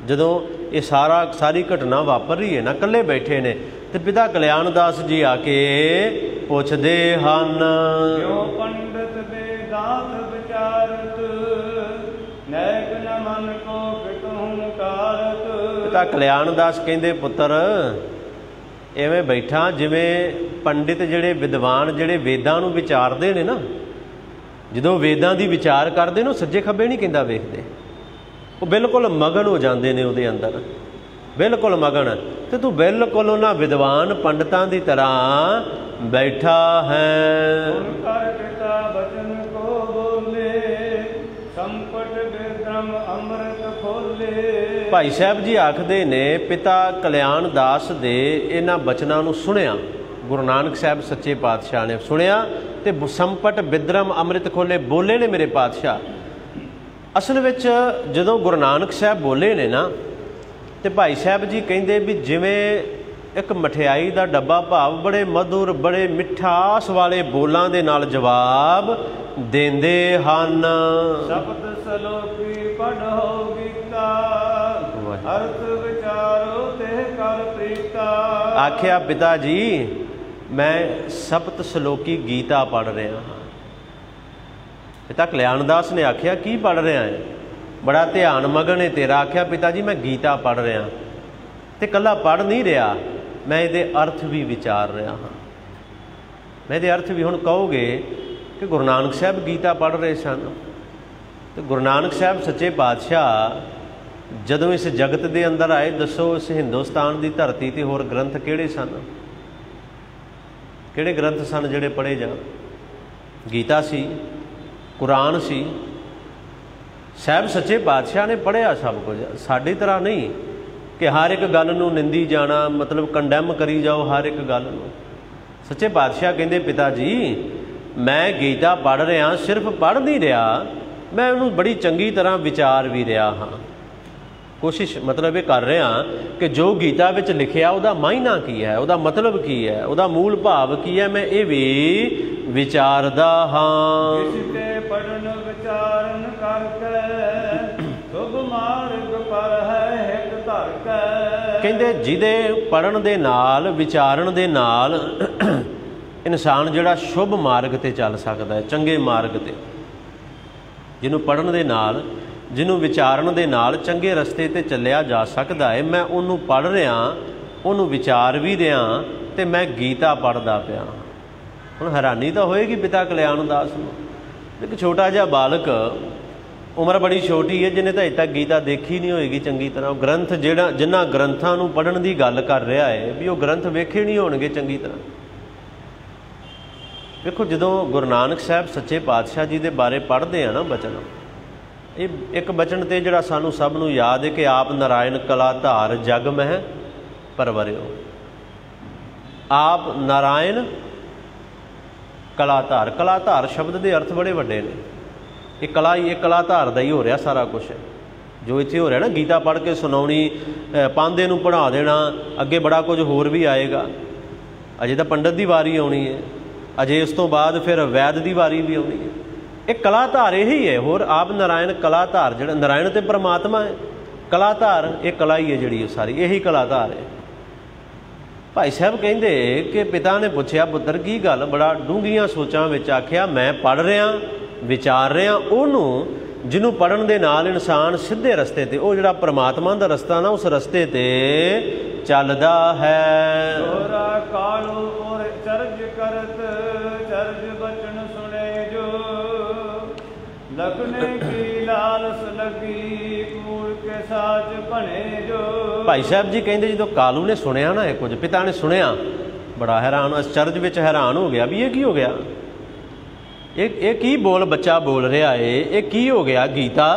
ਜਦੋਂ ਇਹ ਸਾਰੀ ਘਟਨਾ ਵਾਪਰ ਰਹੀ ਹੈ ਨਾ, ਇਕੱਲੇ ਬੈਠੇ ਨੇ। ਤੇ ਪਿਤਾ ਕਲਿਆਣ ਦਾਸ ਜੀ ਆ ਕੇ ਪੁੱਛਦੇ ਹਨ, ਕਿਉ ਪੰਡਤ ਵੇਦਾਂਤ ਵਿਚਾਰਤ, ਨੈਕ ਨ ਮਨ ਕੋ ਕਿਤਹੁ ਕਾਰਤ। ਪਿਤਾ ਕਲਿਆਣ ਦਾਸ ਕਹਿੰਦੇ ਪੁੱਤਰ ਐਵੇਂ ਬੈਠਾ ਜਿਵੇਂ ਪੰਡਿਤ ਜਿਹੜੇ ਵਿਦਵਾਨ ਜਿਹੜੇ ਵੇਦਾਂ ਨੂੰ ਵਿਚਾਰਦੇ ਨੇ ਨਾ, ਜਦੋਂ ਵੇਦਾਂ ਦੀ ਵਿਚਾਰ ਕਰਦੇ ਨੇ ਉਹ ਸੱਜੇ ਖੱਬੇ ਨਹੀਂ ਕਹਿੰਦਾ ਵੇਖਦੇ, ਉਹ ਬਿਲਕੁਲ ਮਗਨ ਹੋ ਜਾਂਦੇ ਨੇ ਉਹਦੇ ਅੰਦਰ, ਬਿਲਕੁਲ ਮਗਨ। ਤੇ ਤੂੰ ਬਿਲਕੁਲ ਉਹਨਾਂ ਵਿਦਵਾਨ ਪੰਡਤਾਂ ਦੀ ਤਰ੍ਹਾਂ ਬੈਠਾ ਹੈ। ਕਰ ਪਿਤਾ ਬਚਨ ਕੋ ਬੋਲੇ, ਸੰਪਟ ਬਿਰਦਮ ਅੰਮ੍ਰਿਤ ਖੋਲੇ। ਭਾਈ ਸਾਹਿਬ ਜੀ ਆਖਦੇ ਨੇ ਪਿਤਾ ਕਲਿਆਣ ਦਾਸ ਦੇ ਇਹਨਾਂ ਬਚਨਾਂ ਨੂੰ ਸੁਣਿਆ, ਗੁਰੂ ਨਾਨਕ ਸਾਹਿਬ ਸੱਚੇ ਪਾਤਸ਼ਾਹ ਨੇ ਸੁਣਿਆ ਤੇ ਸੰਪਟ ਬਿਦਰਮ ਅੰਮ੍ਰਿਤ ਖੋਲੇ, ਬੋਲੇ ਨੇ ਮੇਰੇ ਪਾਤਸ਼ਾਹ। ਅਸਲ ਵਿੱਚ ਜਦੋਂ ਗੁਰੂ ਨਾਨਕ ਸਾਹਿਬ ਬੋਲੇ ਨੇ ਨਾ, ਤੇ ਭਾਈ ਸਾਹਿਬ ਜੀ ਕਹਿੰਦੇ ਵੀ ਜਿਵੇਂ ਇੱਕ ਮਠਿਆਈ ਦਾ ਡੱਬਾ ਭਾਵ ਬੜੇ ਮਧੁਰ ਬੜੇ ਮਿਠਾਸ ਵਾਲੇ ਬੋਲਾਂ ਦੇ ਨਾਲ ਜਵਾਬ ਦਿੰਦੇ ਹਨ। ਸ਼ਬਦ ਸਲੋਕੀ ਪੜ੍ਹੋ ਗੀਤਾ, ਅਰਥ ਵਿਚਾਰੋ ਤੇ ਕਰ ਪ੍ਰੀਤਾ। ਆਖਿਆ ਪਿਤਾ ਜੀ ਮੈਂ ਸਪਤ ਸਲੋਕੀ ਗੀਤਾ ਪੜ੍ਹ ਰਿਹਾ ਹਾਂ। ਪਿਤਾ ਕਲਿਆਣਦਾਸ ਨੇ ਆਖਿਆ ਕੀ ਪੜ੍ਹ ਰਿਹਾ ਹੈ? ਬੜਾ ਧਿਆਨ ਮਗਨ ਹੈ ਤੇਰਾ। ਆਖਿਆ ਪਿਤਾ ਜੀ ਮੈਂ ਗੀਤਾ ਪੜ੍ਹ ਰਿਹਾ, ਤੇ ਇਕੱਲਾ ਪੜ੍ਹ ਨਹੀਂ ਰਿਹਾ, ਮੈਂ ਇਹਦੇ ਅਰਥ ਵੀ ਵਿਚਾਰ ਰਿਹਾ ਹਾਂ। ਮੈਂ ਇਹਦੇ ਅਰਥ ਵੀ, ਹੁਣ ਕਹੋਗੇ ਕਿ ਗੁਰੂ ਨਾਨਕ ਸਾਹਿਬ ਗੀਤਾ ਪੜ੍ਹ ਰਹੇ ਸਨ, ਤੇ ਗੁਰੂ ਨਾਨਕ ਸਾਹਿਬ ਸੱਚੇ ਪਾਤਸ਼ਾਹ ਜਦੋਂ ਇਸ ਜਗਤ ਦੇ ਅੰਦਰ ਆਏ, ਦੱਸੋ ਇਸ ਹਿੰਦੁਸਤਾਨ ਦੀ ਧਰਤੀ 'ਤੇ ਹੋਰ ਗ੍ਰੰਥ ਕਿਹੜੇ ਸਨ? ਕਿਹੜੇ ਗ੍ਰੰਥ ਸਨ ਜਿਹੜੇ ਪੜ੍ਹੇ ਜਾਣ? ਗੀਤਾ ਸੀ, ਕੁਰਾਨ ਸੀ। ਸਾਹਿਬ ਸੱਚੇ ਪਾਤਸ਼ਾਹ ਨੇ ਪੜ੍ਹਿਆ ਸਭ ਕੁਝ। ਸਾਡੀ ਤਰ੍ਹਾਂ ਨਹੀਂ ਕਿ ਹਰ ਇੱਕ ਗੱਲ ਨੂੰ ਨਿੰਦੀ ਜਾਣਾ, ਮਤਲਬ ਕੰਡੈਮ ਕਰੀ ਜਾਓ ਹਰ ਇੱਕ ਗੱਲ ਨੂੰ। ਸੱਚੇ ਪਾਤਸ਼ਾਹ ਕਹਿੰਦੇ ਪਿਤਾ ਜੀ ਮੈਂ ਗੀਤਾ ਪੜ੍ਹ ਰਿਹਾ, ਸਿਰਫ ਪੜ੍ਹ ਨਹੀਂ ਰਿਹਾ, ਮੈਂ ਉਹਨੂੰ ਬੜੀ ਚੰਗੀ ਤਰ੍ਹਾਂ ਵਿਚਾਰ ਵੀ ਰਿਹਾ ਹਾਂ। ਕੋਸ਼ਿਸ਼ ਮਤਲਬ ਇਹ ਕਰ ਰਿਹਾ ਕਿ ਜੋ ਗੀਤਾ ਵਿੱਚ ਲਿਖਿਆ ਉਹਦਾ ਮਾਇਨਾ ਕੀ ਹੈ, ਉਹਦਾ ਮਤਲਬ ਕੀ ਹੈ, ਉਹਦਾ ਮੂਲ ਭਾਵ ਕੀ ਹੈ, ਮੈਂ ਇਹ ਵੀ ਵਿਚਾਰਦਾ ਹਾਂ। ਇਸ ਤੇ ਪੜਨ ਵਿਚਾਰਨ ਕਰਕੇ ਸੁਭ ਮਾਰਗ ਪਰ ਹੈ ਹਿਤ ਧਰ ਕੇ। ਕਹਿੰਦੇ ਜਿਹਦੇ ਪੜਨ ਦੇ ਨਾਲ ਵਿਚਾਰਨ ਦੇ ਨਾਲ ਇਨਸਾਨ ਜਿਹੜਾ ਸ਼ੁਭ ਮਾਰਗ ਤੇ ਚੱਲ ਸਕਦਾ ਹੈ, ਚੰਗੇ ਮਾਰਗ ਤੇ। ਜਿਹਨੂੰ ਪੜਨ ਦੇ ਨਾਲ, ਜਿਹਨੂੰ ਵਿਚਾਰਨ ਦੇ ਨਾਲ ਚੰਗੇ ਰਸਤੇ ਤੇ ਚੱਲਿਆ ਜਾ ਸਕਦਾ ਹੈ, ਮੈਂ ਉਹਨੂੰ ਪੜ੍ਹ ਰਿਹਾ, ਉਹਨੂੰ ਵਿਚਾਰ ਵੀ ਰਿਹਾ, ਤੇ ਮੈਂ ਗੀਤਾ ਪੜ੍ਹਦਾ ਪਿਆ। ਹੁਣ ਹੈਰਾਨੀ ਤਾਂ ਹੋਏਗੀ ਪਿਤਾ ਕਲਿਆਣਦਾਸ ਨੂੰ। ਇੱਕ ਛੋਟਾ ਜਿਹਾ ਬਾਲਕ, ਉਮਰ ਬੜੀ ਛੋਟੀ ਹੈ, ਜਿਹਨੇ ਤਾਂ ਅਜੇ ਤੱਕ ਗੀਤਾ ਦੇਖੀ ਨਹੀਂ ਹੋਏਗੀ ਚੰਗੀ ਤਰ੍ਹਾਂ। ਉਹ ਗ੍ਰੰਥ ਜਿਨ੍ਹਾਂ ਗ੍ਰੰਥਾਂ ਨੂੰ ਪੜ੍ਹਨ ਦੀ ਗੱਲ ਕਰ ਰਿਹਾ ਹੈ, ਵੀ ਉਹ ਗ੍ਰੰਥ ਵੇਖੇ ਨਹੀਂ ਹੋਣਗੇ ਚੰਗੀ ਤਰ੍ਹਾਂ। ਵੇਖੋ ਜਦੋਂ ਗੁਰੂ ਨਾਨਕ ਸਾਹਿਬ ਸੱਚੇ ਪਾਤਸ਼ਾਹ ਜੀ ਦੇ ਬਾਰੇ ਪੜ੍ਹਦੇ ਆ ਨਾ ਬਚਨ, ਇਹ ਇੱਕ ਬਚਨ ਤੇ ਜਿਹੜਾ ਸਾਨੂੰ ਸਭ ਨੂੰ ਯਾਦ ਹੈ ਕਿ ਆਪ ਨਾਰਾਇਣ ਕਲਾ ਧਾਰ ਜਗ ਮਹਿ ਪਰਵਰਿਓ। ਆਪ ਨਾਰਾਇਣ ਕਲਾ ਧਾਰ। ਕਲਾ ਧਾਰ ਸ਼ਬਦ ਦੇ ਅਰਥ ਬੜੇ ਵੱਡੇ ਨੇ। ਇਹ ਕਲਾ ਹੀ, ਇਹ ਕਲਾ ਧਾਰ ਦਾ ਹੀ ਹੋ ਰਿਹਾ ਸਾਰਾ ਕੁਛ ਜੋ ਇੱਥੇ ਹੋ ਰਿਹਾ ਨਾ। ਗੀਤਾ ਪੜ੍ਹ ਕੇ ਸੁਣਾਉਣੀ, ਪਾਂਧੇ ਨੂੰ ਪੜ੍ਹਾ ਦੇਣਾ, ਅੱਗੇ ਬੜਾ ਕੁਝ ਹੋਰ ਵੀ ਆਏਗਾ। ਅਜੇ ਤਾਂ ਪੰਡਤ ਦੀ ਵਾਰੀ ਆਉਣੀ ਹੈ, ਅਜੇ ਇਸ ਤੋਂ ਬਾਅਦ ਫਿਰ ਵੈਦ ਦੀ ਵਾਰੀ ਵੀ ਆਉਣੀ ਹੈ। ਇਹ ਕਲਾ ਧਾਰ ਇਹੀ ਹੈ। ਹੋਰ ਆਪ ਨਾਰਾਇਣ ਕਲਾ ਧਾਰ, ਜਿਹੜਾ ਨਾਰਾਇਣ ਤੇ ਪਰਮਾਤਮਾ ਹੈ, ਕਲਾ ਧਾਰ ਇਹ ਕਲਾ ਹੀ ਹੈ ਜਿਹੜੀ ਉਹ ਸਾਰੀ, ਇਹੀ ਕਲਾ ਧਾਰ ਹੈ। ਭਾਈ ਸਾਹਿਬ ਕਹਿੰਦੇ ਕਿ ਪਿਤਾ ਨੇ ਪੁੱਛਿਆ ਪੁੱਤਰ ਕੀ ਗੱਲ? ਬੜਾ ਡੂੰਘੀਆਂ ਸੋਚਾਂ ਵਿੱਚ ਆਖਿਆ ਮੈਂ ਪੜ੍ਹ ਰਿਹਾ, ਵਿਚਾਰ ਰਿਹਾ ਉਹਨੂੰ ਜਿਹਨੂੰ ਪੜ੍ਹਨ ਦੇ ਨਾਲ ਇਨਸਾਨ ਸਿੱਧੇ ਰਸਤੇ ਤੇ, ਉਹ ਜਿਹੜਾ ਪਰਮਾਤਮਾ ਦਾ ਰਸਤਾ ਨਾ, ਉਸ ਰਸਤੇ ਤੇ ਚੱਲਦਾ ਹੈ। ਹੋਰਾ ਕਾਲੂ ਔਰ ਚਰਜ ਕਰਤ ਚਰਜ ਬਚਨ ਸੁਣੇ ਜੋ, ਲਖਨੇ ਕੀ ਲਾਲਸ ਲਗੀ ਕੂੜ ਕੇ ਸਾਚ ਬਣੇ ਜੋ। ਭਾਈ ਸਾਹਿਬ ਜੀ ਕਹਿੰਦੇ ਜਦੋਂ ਕਾਲੂ ਨੇ ਸੁਣਿਆ ਨਾ ਇਹ ਕੁਝ, ਪਿਤਾ ਨੇ ਸੁਣਿਆ, ਬੜਾ ਹੈਰਾਨ, ਅਚਰਜ ਵਿੱਚ ਹੈਰਾਨ ਹੋ ਗਿਆ ਵੀ ਇਹ ਕੀ ਹੋ ਗਿਆ, ਇਹ ਕੀ ਬੋਲ ਬੱਚਾ ਬੋਲ ਰਿਹਾ ਏ, ਇਹ ਕੀ ਹੋ ਗਿਆ ਗੀਤਾ।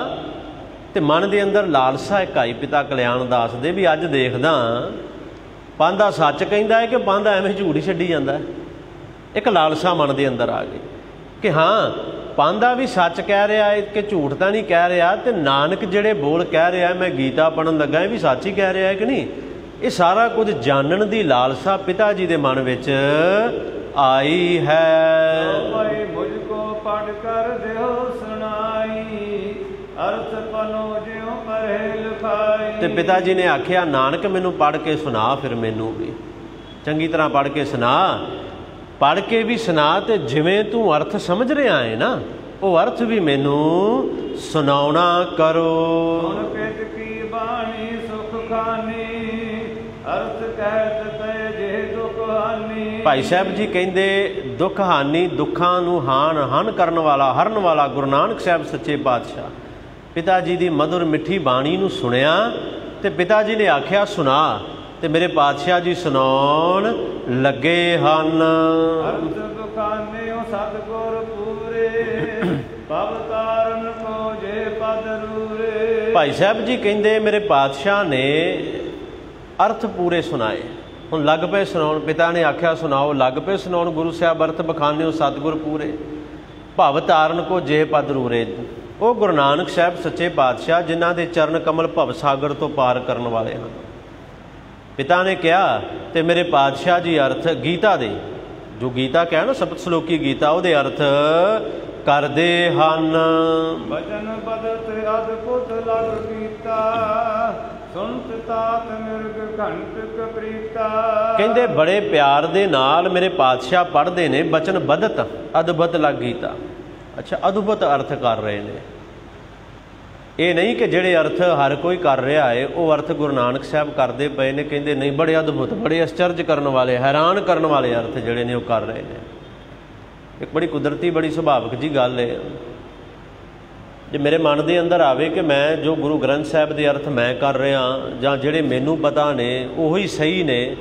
ਤੇ ਮਨ ਦੇ ਅੰਦਰ ਲਾਲਸਾ ਇੱਕ ਆਈ ਪਿਤਾ ਕਲਿਆਣਦਾਸ ਦੇ ਵੀ ਅੱਜ ਦੇਖਦਾ ਪਾਂਧਾ ਸੱਚ ਕਹਿੰਦਾ ਹੈ ਕਿ ਪਾਂਧਾ ਐਵੇਂ ਝੂਠ ਹੀ ਛੱਡੀ ਜਾਂਦਾ ਹੈ। ਇੱਕ ਲਾਲਸਾ ਮਨ ਦੇ ਅੰਦਰ ਆ ਗਈ ਕਿ ਹਾਂ ਪਾਂਧਾ ਵੀ ਸੱਚ ਕਹਿ ਰਿਹਾ ਹੈ ਕਿ ਝੂਠ ਤਾਂ ਨਹੀਂ ਕਹਿ ਰਿਹਾ, ਤੇ ਨਾਨਕ ਜਿਹੜੇ ਬੋਲ ਕਹਿ ਰਿਹਾ ਮੈਂ ਗੀਤਾ ਪੜ੍ਹਨ ਲੱਗਾ ਇਹ ਵੀ ਸੱਚ ਹੀ ਕਹਿ ਰਿਹਾ ਹੈ ਕਿ ਨਹੀਂ। ਇਹ ਸਾਰਾ ਕੁਝ ਜਾਣਨ ਦੀ ਲਾਲਸਾ ਪਿਤਾ ਜੀ ਦੇ ਮਨ ਵਿੱਚ ਆਈ ਹੈ। ਭਾਈ ਮੁਝ ਕੋ ਪੜ੍ਹ ਕਰ ਦਿਓ ਸੁਣਾਈ, ਅਰਥ ਪਨੋ ਜਿਉ ਪਰੇ ਲਿਖਾਈ। ਤੇ ਪਿਤਾ ਜੀ ਨੇ ਆਖਿਆ ਨਾਨਕ ਮੈਨੂੰ ਪੜ੍ਹ ਕੇ ਸੁਣਾ, ਫਿਰ ਮੈਨੂੰ ਵੀ ਚੰਗੀ ਤਰ੍ਹਾਂ ਪੜ੍ਹ ਕੇ ਸੁਣਾ, ਪੜ੍ਹ ਕੇ ਵੀ ਸੁਣਾ, ਤੇ ਜਿਵੇਂ ਤੂੰ ਅਰਥ ਸਮਝ ਰਿਹਾ ਹੈ ਨਾ ਉਹ ਅਰਥ ਵੀ ਮੈਨੂੰ ਸੁਣਾਉਣਾ ਕਰੋ। ਸੁਣ ਪਿਤ ਕੀ ਬਾਣੀ ਸੁਖ ਖਾਨੀ, ਅਰਥ ਕਹਿਤ ਤੇ ਜੇ ਦੁਖ ਹਾਨੀ। ਭਾਈ ਸਾਹਿਬ ਜੀ ਕਹਿੰਦੇ ਦੁੱਖ ਹਾਨੀ, ਦੁੱਖਾਂ ਨੂੰ ਹਨ ਕਰਨ ਵਾਲਾ, ਹਰਨ ਵਾਲਾ ਗੁਰੂ ਨਾਨਕ ਸਾਹਿਬ ਸੱਚੇ ਪਾਤਸ਼ਾਹ ਪਿਤਾ ਜੀ ਦੀ ਮਧੁਰ ਮਿੱਠੀ ਬਾਣੀ ਨੂੰ ਸੁਣਿਆ, ਤੇ ਪਿਤਾ ਜੀ ਨੇ ਆਖਿਆ ਸੁਣਾ, ਤੇ ਮੇਰੇ ਪਾਤਸ਼ਾਹ ਜੀ ਸੁਣਾਉਣ ਲੱਗੇ ਹਨ। ਅਰਥ ਬਖਾਨੇ ਸਤਿਗੁਰ ਪੂਰੇ, ਭਵ ਤਾਰਨ ਕੋ ਜੇ ਪਦ ਰੂਰੇ। ਭਾਈ ਸਾਹਿਬ ਜੀ ਕਹਿੰਦੇ ਮੇਰੇ ਪਾਤਸ਼ਾਹ ਨੇ ਅਰਥ ਪੂਰੇ ਸੁਣਾਏ। ਹੁਣ ਲੱਗ ਪਏ ਸੁਣਾਉਣ, ਪਿਤਾ ਨੇ ਆਖਿਆ ਸੁਣਾਓ, ਲੱਗ ਪਏ ਸੁਣਾਉਣ ਗੁਰੂ ਸਾਹਿਬ ਅਰਥ ਬਖਾਨੇ ਸਤਿਗੁਰ ਪੂਰੇ, ਭਵ ਤਾਰਨ ਕੋ ਜੇ ਪਦ ਰੂਰੇ। ਉਹ ਗੁਰੂ ਨਾਨਕ ਸਾਹਿਬ ਸੱਚੇ ਪਾਤਸ਼ਾਹ ਜਿਨ੍ਹਾਂ ਦੇ ਚਰਨ ਕਮਲ ਭਵ ਸਾਗਰ ਤੋਂ ਪਾਰ ਕਰਨ ਵਾਲੇ ਹਨ। ਪਿਤਾ ਨੇ ਕਿਹਾ ਤੇ ਮੇਰੇ ਪਾਤਸ਼ਾਹ ਜੀ ਅਰਥ ਗੀਤਾ ਦੇ, ਜੋ ਗੀਤਾ ਕਿਹਾ ਨਾ ਸਪਤ ਸ਼ਲੋਕੀ ਗੀਤਾ, ਉਹਦੇ ਅਰਥ ਕਰਦੇ ਹਨ। ਬਚਨ ਬਦਤ ਅਦਭੁਤ ਲਗ ਕੀਤਾ, ਸੁਨਤ ਤਾਤ ਮਿਰਗ ਘੰਟ ਕਪ੍ਰੀਤਾ। ਕਹਿੰਦੇ ਬੜੇ ਪਿਆਰ ਦੇ ਨਾਲ ਮੇਰੇ ਪਾਤਸ਼ਾਹ ਪੜ੍ਹਦੇ ਨੇ ਬਚਨ ਬਦਤ ਅਦਭੁਤ ਲਗ ਗੀਤਾ। ਅੱਛਾ, ਅਦਭੁਤ ਅਰਥ ਕਰ ਰਹੇ ਨੇ, ਇਹ ਨਹੀਂ ਕਿ ਜਿਹੜੇ ਅਰਥ ਹਰ ਕੋਈ ਕਰ ਰਿਹਾ ਹੈ ਉਹ ਅਰਥ ਗੁਰੂ ਨਾਨਕ ਸਾਹਿਬ ਕਰਦੇ ਪਏ ਨੇ। ਕਹਿੰਦੇ ਨਹੀਂ, ਬੜੇ ਅਦਭੁਤ, ਬੜੇ ਅਚਰਜ ਕਰਨ ਵਾਲੇ, ਹੈਰਾਨ ਕਰਨ ਵਾਲੇ ਅਰਥ ਜਿਹੜੇ ਨੇ ਉਹ ਕਰ ਰਹੇ ਨੇ। ਇੱਕ ਬੜੀ ਕੁਦਰਤੀ, ਬੜੀ ਸੁਭਾਵਿਕ ਜੀ ਗੱਲ ਹੈ। ਜੇ ਮੇਰੇ ਮਨ ਦੇ ਅੰਦਰ ਆਵੇ ਕਿ ਮੈਂ ਜੋ ਗੁਰੂ ਗ੍ਰੰਥ ਸਾਹਿਬ ਦੇ ਅਰਥ ਮੈਂ ਕਰ ਰਿਹਾ ਜਾਂ ਜਿਹੜੇ ਮੈਨੂੰ ਪਤਾ ਨੇ ਉਹੀ ਸਹੀ ਨੇ,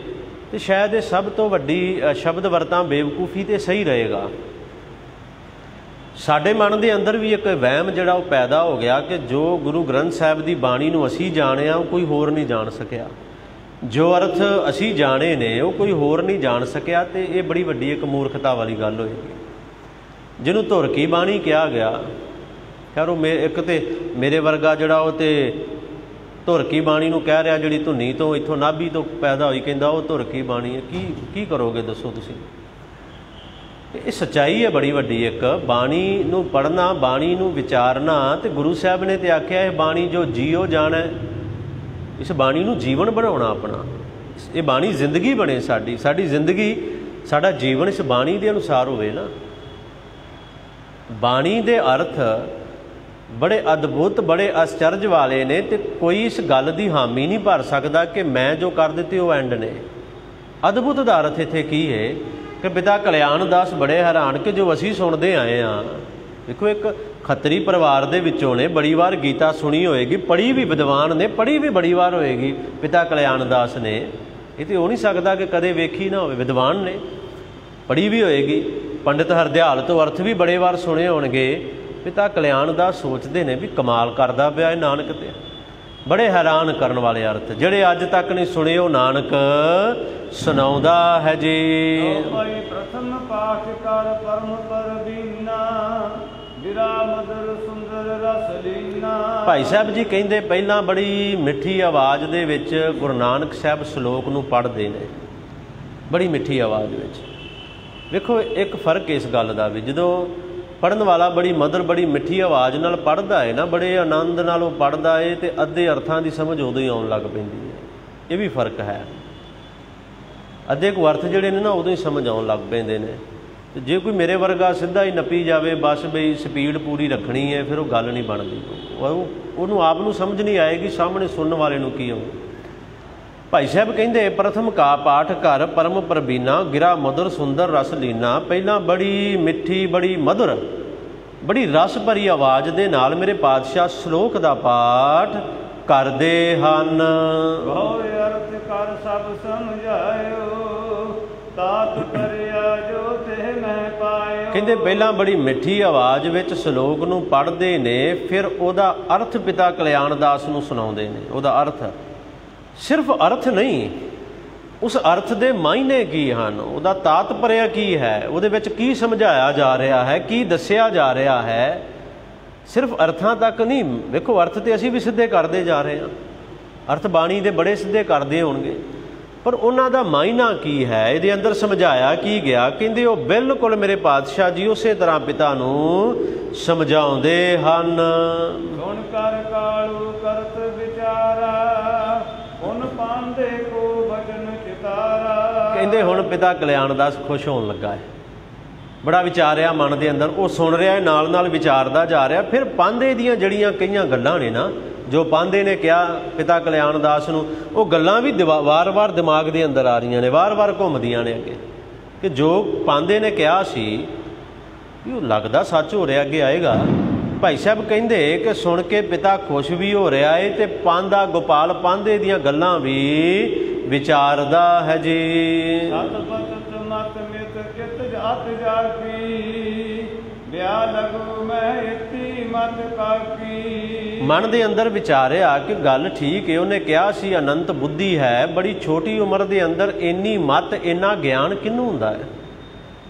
ਤੇ ਸ਼ਾਇਦ ਇਹ ਸਭ ਤੋਂ ਵੱਡੀ ਸ਼ਬਦ ਵਰਤਾਂ ਬੇਵਕੂਫੀ ਤੇ ਸਹੀ ਰਹੇਗਾ। ਸਾਡੇ ਮਨ ਦੇ ਅੰਦਰ ਵੀ ਇੱਕ ਵਹਿਮ ਜਿਹੜਾ ਉਹ ਪੈਦਾ ਹੋ ਗਿਆ ਕਿ ਜੋ ਗੁਰੂ ਗ੍ਰੰਥ ਸਾਹਿਬ ਦੀ ਬਾਣੀ ਨੂੰ ਅਸੀਂ ਜਾਣਿਆ ਉਹ ਕੋਈ ਹੋਰ ਨਹੀਂ ਜਾਣ ਸਕਿਆ, ਜੋ ਅਰਥ ਅਸੀਂ ਜਾਣੇ ਨੇ ਉਹ ਕੋਈ ਹੋਰ ਨਹੀਂ ਜਾਣ ਸਕਿਆ। ਤੇ ਇਹ ਬੜੀ ਵੱਡੀ ਇੱਕ ਮੂਰਖਤਾ ਵਾਲੀ ਗੱਲ ਹੋਏਗੀ। ਜਿਹਨੂੰ ਧੁਰ ਕੀ ਬਾਣੀ ਕਿਹਾ ਗਿਆ, ਖੈਰ ਉਹ ਇੱਕ ਤੇ ਮੇਰੇ ਵਰਗਾ ਜਿਹੜਾ ਉਹ ਤੇ ਧੁਰ ਕੀ ਬਾਣੀ ਨੂੰ ਕਹਿ ਰਿਹਾ ਜਿਹੜੀ ਧੁਨੀ ਤੋਂ ਇੱਥੋਂ ਨਾਭੀ ਤੋਂ ਪੈਦਾ ਹੋਈ, ਕਹਿੰਦਾ ਉਹ ਧੁਰ ਕੀ ਬਾਣੀ ਹੈ। ਕੀ ਕਰੋਗੇ ਦੱਸੋ ਤੁਸੀਂ? ਇਹ ਸੱਚਾਈ ਹੈ ਬੜੀ ਵੱਡੀ। ਇੱਕ ਬਾਣੀ ਨੂੰ ਪੜ੍ਹਨਾ, ਬਾਣੀ ਨੂੰ ਵਿਚਾਰਨਾ, ਤੇ ਗੁਰੂ ਸਾਹਿਬ ਨੇ ਤੇ ਆਖਿਆ ਇਹ ਬਾਣੀ ਜੋ ਜੀਓ ਜਾਣਾ, ਇਸ ਬਾਣੀ ਨੂੰ ਜੀਵਨ ਬਣਾਉਣਾ ਆਪਣਾ। ਇਹ ਬਾਣੀ ਜ਼ਿੰਦਗੀ ਬਣੇ ਸਾਡੀ ਜ਼ਿੰਦਗੀ, ਸਾਡਾ ਜੀਵਨ ਇਸ ਬਾਣੀ ਦੇ ਅਨੁਸਾਰ ਹੋਵੇ ਨਾ। ਬਾਣੀ ਦੇ ਅਰਥ ਬੜੇ ਅਦਭੁਤ, ਬੜੇ ਅਚਰਜ ਵਾਲੇ ਨੇ, ਤੇ ਕੋਈ ਇਸ ਗੱਲ ਦੀ ਹਾਮੀ ਨਹੀਂ ਭਰ ਸਕਦਾ ਕਿ ਮੈਂ ਜੋ ਕਰ ਦਿੱਤੇ ਉਹ ਐਂਡ ਨੇ। ਅਦਭੁਤ ਦਾ ਅਰਥ ਇੱਥੇ ਕੀ ਹੈ ਕਿ ਪਿਤਾ ਕਲਿਆਣ ਦਾਸ ਬੜੇ ਹੈਰਾਨ ਕਿ ਜੋ ਅਸੀਂ ਸੁਣਦੇ ਆਏ ਹਾਂ। ਦੇਖੋ, ਇੱਕ ਖੱਤਰੀ ਪਰਿਵਾਰ ਦੇ ਵਿੱਚੋਂ ਨੇ, ਬੜੀ ਵਾਰ ਗੀਤਾ ਸੁਣੀ ਹੋਏਗੀ, ਪੜ੍ਹੀ ਵੀ ਵਿਦਵਾਨ ਨੇ, ਪੜ੍ਹੀ ਵੀ ਬੜੀ ਵਾਰ ਹੋਏਗੀ ਪਿਤਾ ਕਲਿਆਣ ਦਾਸ ਨੇ। ਇਹ ਤੇ ਹੋ ਨਹੀਂ ਸਕਦਾ ਕਿ ਕਦੇ ਵੇਖੀ ਨਾ ਹੋਵੇ, ਵਿਦਵਾਨ ਨੇ, ਪੜ੍ਹੀ ਵੀ ਹੋਏਗੀ। ਪੰਡਿਤ ਹਰਦਿਆਲ ਤੋਂ ਅਰਥ ਵੀ ਬੜੇ ਵਾਰ ਸੁਣੇ ਹੋਣਗੇ। ਪਿਤਾ ਕਲਿਆਣ ਦਾਸ ਸੋਚਦੇ ਨੇ ਵੀ ਕਮਾਲ ਕਰਦਾ ਪਿਆ ਇਹ ਨਾਨਕ ਤੇ, ਬੜੇ ਹੈਰਾਨ ਕਰਨ ਵਾਲੇ ਅਰਥ ਜਿਹੜੇ ਅੱਜ ਤੱਕ ਨਹੀਂ ਸੁਣੇ ਉਹ ਨਾਨਕ ਸੁਣਾਉਂਦਾ ਹੈ ਜੀ। ਪ੍ਰਥਮ ਪਾਠ ਕਰ ਪਰਮ ਪਰਬੀਨਾ, ਬਿਰਾ ਮਦਰ ਸੁੰਦਰ ਰਸ ਲੀਨਾ। ਭਾਈ ਸਾਹਿਬ ਜੀ ਕਹਿੰਦੇ ਪਹਿਲਾਂ ਬੜੀ ਮਿੱਠੀ ਆਵਾਜ਼ ਦੇ ਵਿੱਚ ਗੁਰੂ ਨਾਨਕ ਸਾਹਿਬ ਸ਼ਲੋਕ ਨੂੰ ਪੜ੍ਹਦੇ ਨੇ, ਬੜੀ ਮਿੱਠੀ ਆਵਾਜ਼ ਵਿੱਚ। ਵੇਖੋ, ਇੱਕ ਫਰਕ ਇਸ ਗੱਲ ਦਾ ਵੀ, ਜਦੋਂ ਪੜ੍ਹਨ ਵਾਲਾ ਬੜੀ ਮਧੁਰ, ਬੜੀ ਮਿੱਠੀ ਆਵਾਜ਼ ਨਾਲ ਪੜ੍ਹਦਾ ਹੈ ਨਾ, ਬੜੇ ਆਨੰਦ ਨਾਲ ਉਹ ਪੜ੍ਹਦਾ ਹੈ, ਤੇ ਅੱਧੇ ਅਰਥਾਂ ਦੀ ਸਮਝ ਉਦੋਂ ਹੀ ਆਉਣ ਲੱਗ ਪੈਂਦੀ ਹੈ। ਇਹ ਵੀ ਫਰਕ ਹੈ। ਅੱਧੇ ਕੁ ਅਰਥ ਜਿਹੜੇ ਨੇ ਨਾ ਉਦੋਂ ਹੀ ਸਮਝ ਆਉਣ ਲੱਗ ਪੈਂਦੇ ਨੇ। ਤੇ ਜੇ ਕੋਈ ਮੇਰੇ ਵਰਗਾ ਸਿੱਧਾ ਹੀ ਨੱਪੀ ਜਾਵੇ, ਬਸ ਬਈ ਸਪੀਡ ਪੂਰੀ ਰੱਖਣੀ ਹੈ, ਫਿਰ ਉਹ ਗੱਲ ਨਹੀਂ ਬਣਦੀ। ਉਹਨੂੰ ਆਪ ਨੂੰ ਸਮਝ ਨਹੀਂ ਆਏਗੀ, ਸਾਹਮਣੇ ਸੁਣਨ ਵਾਲੇ ਨੂੰ ਕੀ ਹੋਊ। ਭਾਈ ਸਾਹਿਬ ਕਹਿੰਦੇ ਪ੍ਰਥਮ ਕਾ ਪਾਠ ਕਰ ਪਰਮ ਪ੍ਰਬੀਨਾ, ਗਿਰਾ ਮਧੁਰ ਸੁੰਦਰ ਰਸ ਲੀਨਾ। ਪਹਿਲਾਂ ਬੜੀ ਮਿੱਠੀ, ਬੜੀ ਮਧੁਰ, ਬੜੀ ਰਸ ਭਰੀ ਆਵਾਜ਼ ਦੇ ਨਾਲ ਮੇਰੇ ਪਾਤਸ਼ਾਹ ਸ਼ਲੋਕ ਦਾ ਪਾਠ ਕਰਦੇ ਹਨ। ਬਹੁ ਅਰਥ ਕਰ ਸਭ ਸਮਝਾਇਓ, ਤਾਤ ਕਰਿਆ ਜੋ ਤੇ ਮੈਂ ਪਾਇਓ। ਕਹਿੰਦੇ ਪਹਿਲਾਂ ਬੜੀ ਮਿੱਠੀ ਆਵਾਜ਼ ਵਿੱਚ ਸ਼ਲੋਕ ਨੂੰ ਪੜ੍ਹਦੇ ਨੇ, ਫਿਰ ਉਹਦਾ ਅਰਥ ਪਿਤਾ ਕਲਿਆਣ ਦਾਸ ਨੂੰ ਸੁਣਾਉਂਦੇ ਨੇ। ਉਹਦਾ ਅਰਥ, ਸਿਰਫ ਅਰਥ ਨਹੀਂ, ਉਸ ਅਰਥ ਦੇ ਮਾਇਨੇ ਕੀ ਹਨ, ਉਹਦਾ ਤਾਤਪਰਯ ਕੀ ਹੈ, ਉਹਦੇ ਵਿੱਚ ਕੀ ਸਮਝਾਇਆ ਜਾ ਰਿਹਾ ਹੈ, ਕੀ ਦੱਸਿਆ ਜਾ ਰਿਹਾ ਹੈ। ਸਿਰਫ ਅਰਥਾਂ ਤੱਕ ਨਹੀਂ। ਵੇਖੋ, ਅਰਥ ਤੇ ਅਸੀਂ ਵੀ ਸਿੱਧੇ ਕਰਦੇ ਜਾ ਰਹੇ ਹਾਂ, ਅਰਥ ਬਾਣੀ ਦੇ ਬੜੇ ਸਿੱਧੇ ਕਰਦੇ ਹੋਣਗੇ, ਪਰ ਉਹਨਾਂ ਦਾ ਮਾਇਨਾ ਕੀ ਹੈ, ਇਹਦੇ ਅੰਦਰ ਸਮਝਾਇਆ ਕੀ ਗਿਆ। ਕਹਿੰਦੇ ਉਹ ਬਿਲਕੁਲ ਮੇਰੇ ਪਾਤਸ਼ਾਹ ਜੀ ਉਸੇ ਤਰ੍ਹਾਂ ਪਿਤਾ ਨੂੰ ਸਮਝਾਉਂਦੇ ਹਨ। ਸੁਣ ਕਰ ਕਾਲੂ ਕਰਤ ਵਿਚਾਰਾ, ਹੁਣ ਪਾਂਦੇ ਕੋ ਵਚਨ ਚਿਤਾਰਾ। ਕਹਿੰਦੇ ਹੁਣ ਪਿਤਾ ਕਲਿਆਣ ਦਾਸ ਖੁਸ਼ ਹੋਣ ਲੱਗਾ ਹੈ, ਬੜਾ ਵਿਚਾਰਿਆ ਮਨ ਦੇ ਅੰਦਰ, ਉਹ ਸੁਣ ਰਿਹਾ ਨਾਲ ਨਾਲ ਵਿਚਾਰਦਾ ਜਾ ਰਿਹਾ। ਫਿਰ ਪਾਂਧੇ ਦੀਆਂ ਜਿਹੜੀਆਂ ਕਈਆਂ ਗੱਲਾਂ ਨੇ ਨਾ, ਜੋ ਪਾਂਧੇ ਨੇ ਕਿਹਾ ਪਿਤਾ ਕਲਿਆਣ ਦਾਸ ਨੂੰ, ਉਹ ਗੱਲਾਂ ਵੀ ਵਾਰ-ਵਾਰ ਦਿਮਾਗ ਦੇ ਅੰਦਰ ਆ ਰਹੀਆਂ ਨੇ, ਵਾਰ-ਵਾਰ ਘੁੰਮਦੀਆਂ ਨੇ ਅੱਗੇ, ਕਿ ਜੋ ਪਾਂਧੇ ਨੇ ਕਿਹਾ ਸੀ ਉਹ ਲੱਗਦਾ ਸੱਚ ਹੋ ਰਿਹਾ, ਅੱਗੇ ਆਏਗਾ। ਭਾਈ ਸਾਹਿਬ ਕਹਿੰਦੇ ਕਿ ਸੁਣ ਕੇ ਪਿਤਾ ਖੁਸ਼ ਵੀ ਹੋ ਰਿਹਾ ਹੈ, ਤੇ ਪਾਂਧਾ ਗੋਪਾਲ ਪਾਂਧੇ ਦੀਆਂ ਗੱਲਾਂ ਵੀ ਵਿਚਾਰਦਾ ਹੈ ਜੀ। ਸਤਿ ਮਤ ਮਿਤ ਕਿਤ ਜਾਤ ਜਾਤੀ, ਵਿਆਹ ਲਗੂ ਮੈਂ ਇਤੀ ਮਤ ਕਾਕੀ। ਮਨ ਦੇ ਅੰਦਰ ਵਿਚਾਰਿਆ ਕਿ ਗੱਲ ਠੀਕ ਹੈ, ਉਹਨੇ ਕਿਹਾ ਸੀ ਅਨੰਤ ਬੁੱਧੀ ਹੈ, ਬੜੀ ਛੋਟੀ ਉਮਰ ਦੇ ਅੰਦਰ ਇੰਨੀ ਮਤ, ਇੰਨਾ ਗਿਆਨ ਕਿਹਨੂੰ ਹੁੰਦਾ ਹੈ।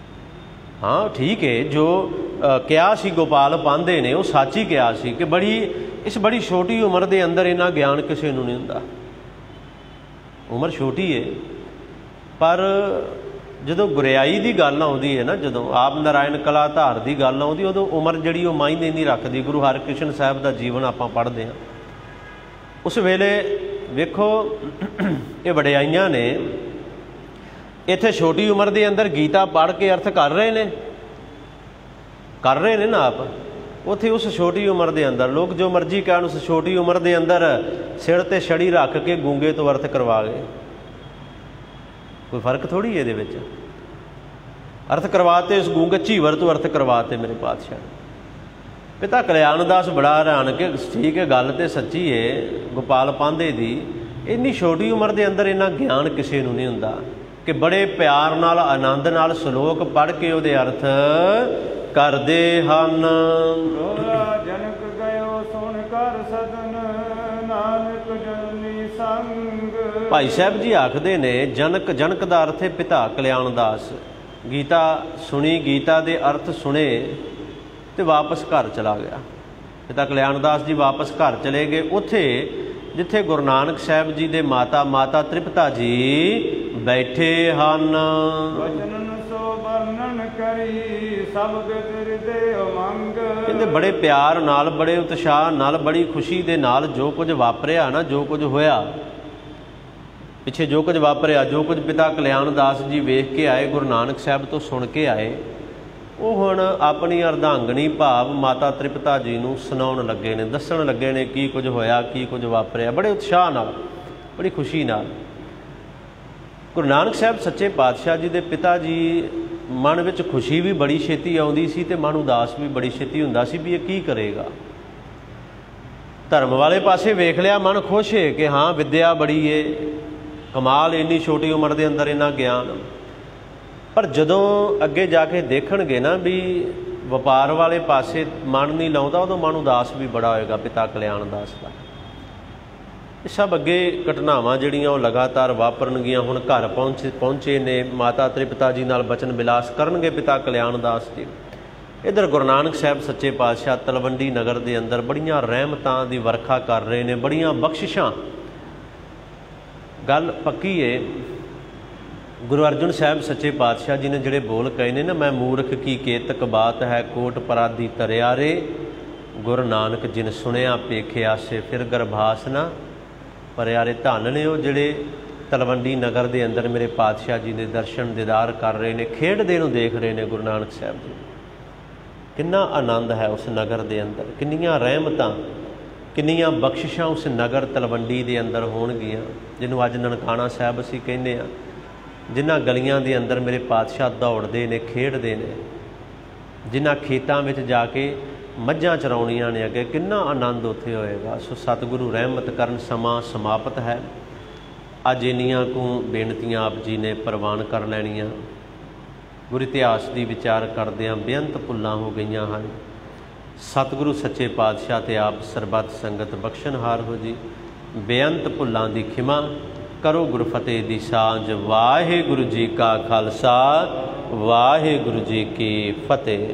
ਹਾਂ ਠੀਕ ਹੈ, ਜੋ ਕਿਹਾ ਸੀ ਗੋਪਾਲ ਪਾਂਧੇ ਨੇ ਉਹ ਸੱਚ ਹੀ ਕਿਹਾ ਸੀ ਕਿ ਇਸ ਬੜੀ ਛੋਟੀ ਉਮਰ ਦੇ ਅੰਦਰ ਇੰਨਾ ਗਿਆਨ ਕਿਸੇ ਨੂੰ ਨਹੀਂ ਹੁੰਦਾ। ਉਮਰ ਛੋਟੀ ਹੈ, ਪਰ ਜਦੋਂ ਗੁਰਿਆਈ ਦੀ ਗੱਲ ਆਉਂਦੀ ਹੈ ਨਾ, ਜਦੋਂ ਆਪ ਨਾਰਾਇਣ ਕਲਾ ਧਾਰ ਦੀ ਗੱਲ ਆਉਂਦੀ, ਉਦੋਂ ਉਮਰ ਜਿਹੜੀ ਉਹ ਮਾਇਨੇ ਨਹੀਂ ਰੱਖਦੀ। ਗੁਰੂ ਹਰਕ੍ਰਿਸ਼ਨ ਸਾਹਿਬ ਦਾ ਜੀਵਨ ਆਪਾਂ ਪੜ੍ਹਦੇ ਹਾਂ, ਉਸ ਵੇਲੇ ਵੇਖੋ ਇਹ ਵਡਿਆਈਆਂ ਨੇ ਇੱਥੇ ਛੋਟੀ ਉਮਰ ਦੇ ਅੰਦਰ ਗੀਤਾ ਪੜ੍ਹ ਕੇ ਅਰਥ ਕਰ ਰਹੇ ਨੇ ਨਾ ਆਪ। ਉੱਥੇ ਉਸ ਛੋਟੀ ਉਮਰ ਦੇ ਅੰਦਰ ਲੋਕ ਜੋ ਮਰਜ਼ੀ ਕਹਿਣ, ਉਸ ਛੋਟੀ ਉਮਰ ਦੇ ਅੰਦਰ ਸਿਰ 'ਤੇ ਛੜੀ ਰੱਖ ਕੇ ਗੂੰਗੇ ਤੋਂ ਅਰਥ ਕਰਵਾ ਗਏ। ਕੋਈ ਫਰਕ ਥੋੜ੍ਹੀ ਇਹਦੇ ਵਿੱਚ। ਅਰਥ ਕਰਵਾਤੇ, ਉਸ ਗੂੰਗੇ ਝੀਵਰ ਤੋਂ ਅਰਥ ਕਰਵਾਤੇ ਮੇਰੇ ਪਾਤਸ਼ਾਹ। ਪਿਤਾ ਕਲਿਆਣ ਦਾਸ ਬੜਾ ਹੈਰਾਨ ਕਿ ਠੀਕ ਹੈ, ਗੱਲ ਤੇ ਸੱਚੀ ਹੈ ਗੋਪਾਲ ਪਾਂਧੇ ਦੀ। ਇੰਨੀ ਛੋਟੀ ਉਮਰ ਦੇ ਅੰਦਰ ਇੰਨਾ ਗਿਆਨ ਕਿਸੇ ਨੂੰ ਨਹੀਂ ਹੁੰਦਾ ਕਿ ਬੜੇ ਪਿਆਰ ਨਾਲ, ਆਨੰਦ ਨਾਲ ਸ਼ਲੋਕ ਪੜ੍ਹ ਕੇ ਉਹਦੇ ਅਰਥ ਕਰਦੇ ਹਨ। ਜਨਕ ਗਇਓ ਸੁਣ ਕਰ ਸਦਨ, ਨਾਨਕ ਜਨਨੀ ਸੰਗ। ਭਾਈ ਸਾਹਿਬ ਜੀ ਆਖਦੇ ਨੇ ਜਨਕ ਦਾ ਅਰਥ ਹੈ ਪਿਤਾ ਕਲਿਆਣ ਦਾਸ। ਗੀਤਾ ਸੁਣੀ, ਗੀਤਾ ਦੇ ਅਰਥ ਸੁਣੇ ਤੇ ਵਾਪਸ ਘਰ ਚਲਾ ਗਿਆ। ਪਿਤਾ ਕਲਿਆਣ ਦਾਸ ਜੀ ਵਾਪਸ ਘਰ ਚਲੇ ਗਏ। ਉੱਥੇ ਜਿੱਥੇ ਗੁਰੂ ਨਾਨਕ ਸਾਹਿਬ ਜੀ ਦੇ ਮਾਤਾ ਤ੍ਰਿਪਤਾ ਜੀ ਬੈਠੇ ਹਨ। ਕਹਿੰਦੇ ਬੜੇ ਪਿਆਰ ਨਾਲ, ਬੜੇ ਉਤਸ਼ਾਹ ਨਾਲ, ਬੜੀ ਖੁਸ਼ੀ ਦੇ ਨਾਲ ਜੋ ਕੁਝ ਵਾਪਰਿਆ ਨਾ, ਜੋ ਕੁਝ ਹੋਇਆ ਪਿੱਛੇ, ਜੋ ਕੁਝ ਵਾਪਰਿਆ, ਜੋ ਕੁਝ ਪਿਤਾ ਕਲਿਆਣ ਦਾਸ ਜੀ ਵੇਖ ਕੇ ਆਏ, ਗੁਰੂ ਨਾਨਕ ਸਾਹਿਬ ਤੋਂ ਸੁਣ ਕੇ ਆਏ, ਉਹ ਹੁਣ ਆਪਣੀ ਅਰਧਾਂਗਣੀ ਭਾਵ ਮਾਤਾ ਤ੍ਰਿਪਤਾ ਜੀ ਨੂੰ ਸੁਣਾਉਣ ਲੱਗੇ ਨੇ, ਦੱਸਣ ਲੱਗੇ ਨੇ ਕੀ ਕੁਝ ਹੋਇਆ, ਕੀ ਕੁਝ ਵਾਪਰਿਆ, ਬੜੇ ਉਤਸ਼ਾਹ ਨਾਲ, ਬੜੀ ਖੁਸ਼ੀ ਨਾਲ। ਗੁਰੂ ਨਾਨਕ ਸਾਹਿਬ ਸੱਚੇ ਪਾਤਸ਼ਾਹ ਜੀ ਦੇ ਪਿਤਾ ਜੀ ਮਨ ਵਿੱਚ ਖੁਸ਼ੀ ਵੀ ਬੜੀ ਛੇਤੀ ਆਉਂਦੀ ਸੀ ਤੇ ਮਨ ਉਦਾਸ ਵੀ ਬੜੀ ਛੇਤੀ ਹੁੰਦਾ ਸੀ ਵੀ ਇਹ ਕੀ ਕਰੇਗਾ। ਧਰਮ ਵਾਲੇ ਪਾਸੇ ਵੇਖ ਲਿਆ, ਮਨ ਖੁਸ਼ ਹੈ ਕਿ ਹਾਂ ਵਿੱਦਿਆ ਬੜੀ ਏ, ਕਮਾਲ, ਇੰਨੀ ਛੋਟੀ ਉਮਰ ਦੇ ਅੰਦਰ ਇੰਨਾ ਗਿਆਨ। ਪਰ ਜਦੋਂ ਅੱਗੇ ਜਾ ਕੇ ਦੇਖਣਗੇ ਨਾ ਵੀ ਵਪਾਰ ਵਾਲੇ ਪਾਸੇ ਮਨ ਨਹੀਂ ਲਾਉਂਦਾ, ਉਦੋਂ ਮਨ ਉਦਾਸ ਵੀ ਬੜਾ ਹੋਏਗਾ ਪਿਤਾ ਕਲਿਆਣ ਦਾਸ ਦਾ। ਇਹ ਸਭ ਅੱਗੇ ਘਟਨਾਵਾਂ ਜਿਹੜੀਆਂ ਉਹ ਲਗਾਤਾਰ ਵਾਪਰਨਗੀਆਂ। ਹੁਣ ਘਰ ਪਹੁੰਚੇ ਨੇ, ਮਾਤਾ ਤ੍ਰਿਪਤਾ ਜੀ ਨਾਲ ਬਚਨ ਵਿਲਾਸ ਕਰਨਗੇ ਪਿਤਾ ਕਲਿਆਣ ਦਾਸ ਜੀ। ਇੱਧਰ ਗੁਰੂ ਨਾਨਕ ਸਾਹਿਬ ਸੱਚੇ ਪਾਤਸ਼ਾਹ ਤਲਵੰਡੀ ਨਗਰ ਦੇ ਅੰਦਰ ਬੜੀਆਂ ਰਹਿਮਤਾਂ ਦੀ ਵਰਖਾ ਕਰ ਰਹੇ ਨੇ, ਬੜੀਆਂ ਬਖਸ਼ਿਸ਼ਾਂ। ਗੱਲ ਪੱਕੀ ਏ, ਗੁਰੂ ਅਰਜਨ ਸਾਹਿਬ ਸੱਚੇ ਪਾਤਸ਼ਾਹ ਜੀ ਨੇ ਜਿਹੜੇ ਬੋਲ ਕਹੇ ਨੇ ਨਾ, ਮੈਂ ਮੂਰਖ ਕੀ ਕੇਤਕ ਬਾਤ ਹੈ, ਕੋਟ ਪਰਾਦੀ ਤਰਿਆ ਰੇ, ਗੁਰੂ ਨਾਨਕ ਜਿਨ ਸੁਣਿਆ ਪੇਖਿਆ ਸੇ ਫਿਰ ਗਰਭਾਸ ਨਾ ਭਰਿਆ ਰੇ। ਧੰਨ ਨੇ ਉਹ ਜਿਹੜੇ ਤਲਵੰਡੀ ਨਗਰ ਦੇ ਅੰਦਰ ਮੇਰੇ ਪਾਤਸ਼ਾਹ ਜੀ ਦੇ ਦਰਸ਼ਨ ਦੀਦਾਰ ਕਰ ਰਹੇ ਨੇ, ਖੇਡਦੇ ਨੂੰ ਦੇਖ ਰਹੇ ਨੇ ਗੁਰੂ ਨਾਨਕ ਸਾਹਿਬ ਜੀ। ਕਿੰਨਾ ਆਨੰਦ ਹੈ ਉਸ ਨਗਰ ਦੇ ਅੰਦਰ, ਕਿੰਨੀਆਂ ਰਹਿਮਤਾਂ, ਕਿੰਨੀਆਂ ਬਖਸ਼ਿਸ਼ਾਂ ਉਸ ਨਗਰ ਤਲਵੰਡੀ ਦੇ ਅੰਦਰ ਹੋਣਗੀਆਂ, ਜਿਹਨੂੰ ਅੱਜ ਨਨਕਾਣਾ ਸਾਹਿਬ ਅਸੀਂ ਕਹਿੰਦੇ ਹਾਂ। ਜਿਨ੍ਹਾਂ ਗਲੀਆਂ ਦੇ ਅੰਦਰ ਮੇਰੇ ਪਾਤਸ਼ਾਹ ਦੌੜਦੇ ਨੇ, ਖੇਡਦੇ ਨੇ, ਜਿਨ੍ਹਾਂ ਖੇਤਾਂ ਵਿੱਚ ਜਾ ਕੇ ਮੱਝਾਂ ਚਰਾਉਣੀਆਂ ਨੇ ਅੱਗੇ, ਕਿੰਨਾ ਆਨੰਦ ਉੱਥੇ ਹੋਏਗਾ। ਸੋ ਸਤਿਗੁਰੂ ਰਹਿਮਤ ਕਰਨ, ਸਮਾਂ ਸਮਾਪਤ ਹੈ। ਅੱਜ ਇੰਨੀਆਂ ਕੁ ਬੇਨਤੀਆਂ ਆਪ ਜੀ ਨੇ ਪ੍ਰਵਾਨ ਕਰ ਲੈਣੀਆਂ। ਗੁਰੂ ਇਤਿਹਾਸ ਦੀ ਵਿਚਾਰ ਕਰਦਿਆਂ ਬੇਅੰਤ ਭੁੱਲਾਂ ਹੋ ਗਈਆਂ ਹਨ। ਸਤਿਗੁਰੂ ਸੱਚੇ ਪਾਤਸ਼ਾਹ ਤੇ ਆਪ ਸਰਬੱਤ ਸੰਗਤ ਬਖਸ਼ਣਹਾਰ ਹੋ ਜੀ। ਬੇਅੰਤ ਭੁੱਲਾਂ ਦੀ ਖਿਮਾ ਕਰੋ, ਗੁਰੂ ਫਤਿਹ ਦੀ ਸਾਂਝ। ਵਾਹਿਗੁਰੂ ਜੀ ਕਾ ਖਾਲਸਾ, ਵਾਹਿਗੁਰੂ ਜੀ ਕੀ ਫਤਿਹ।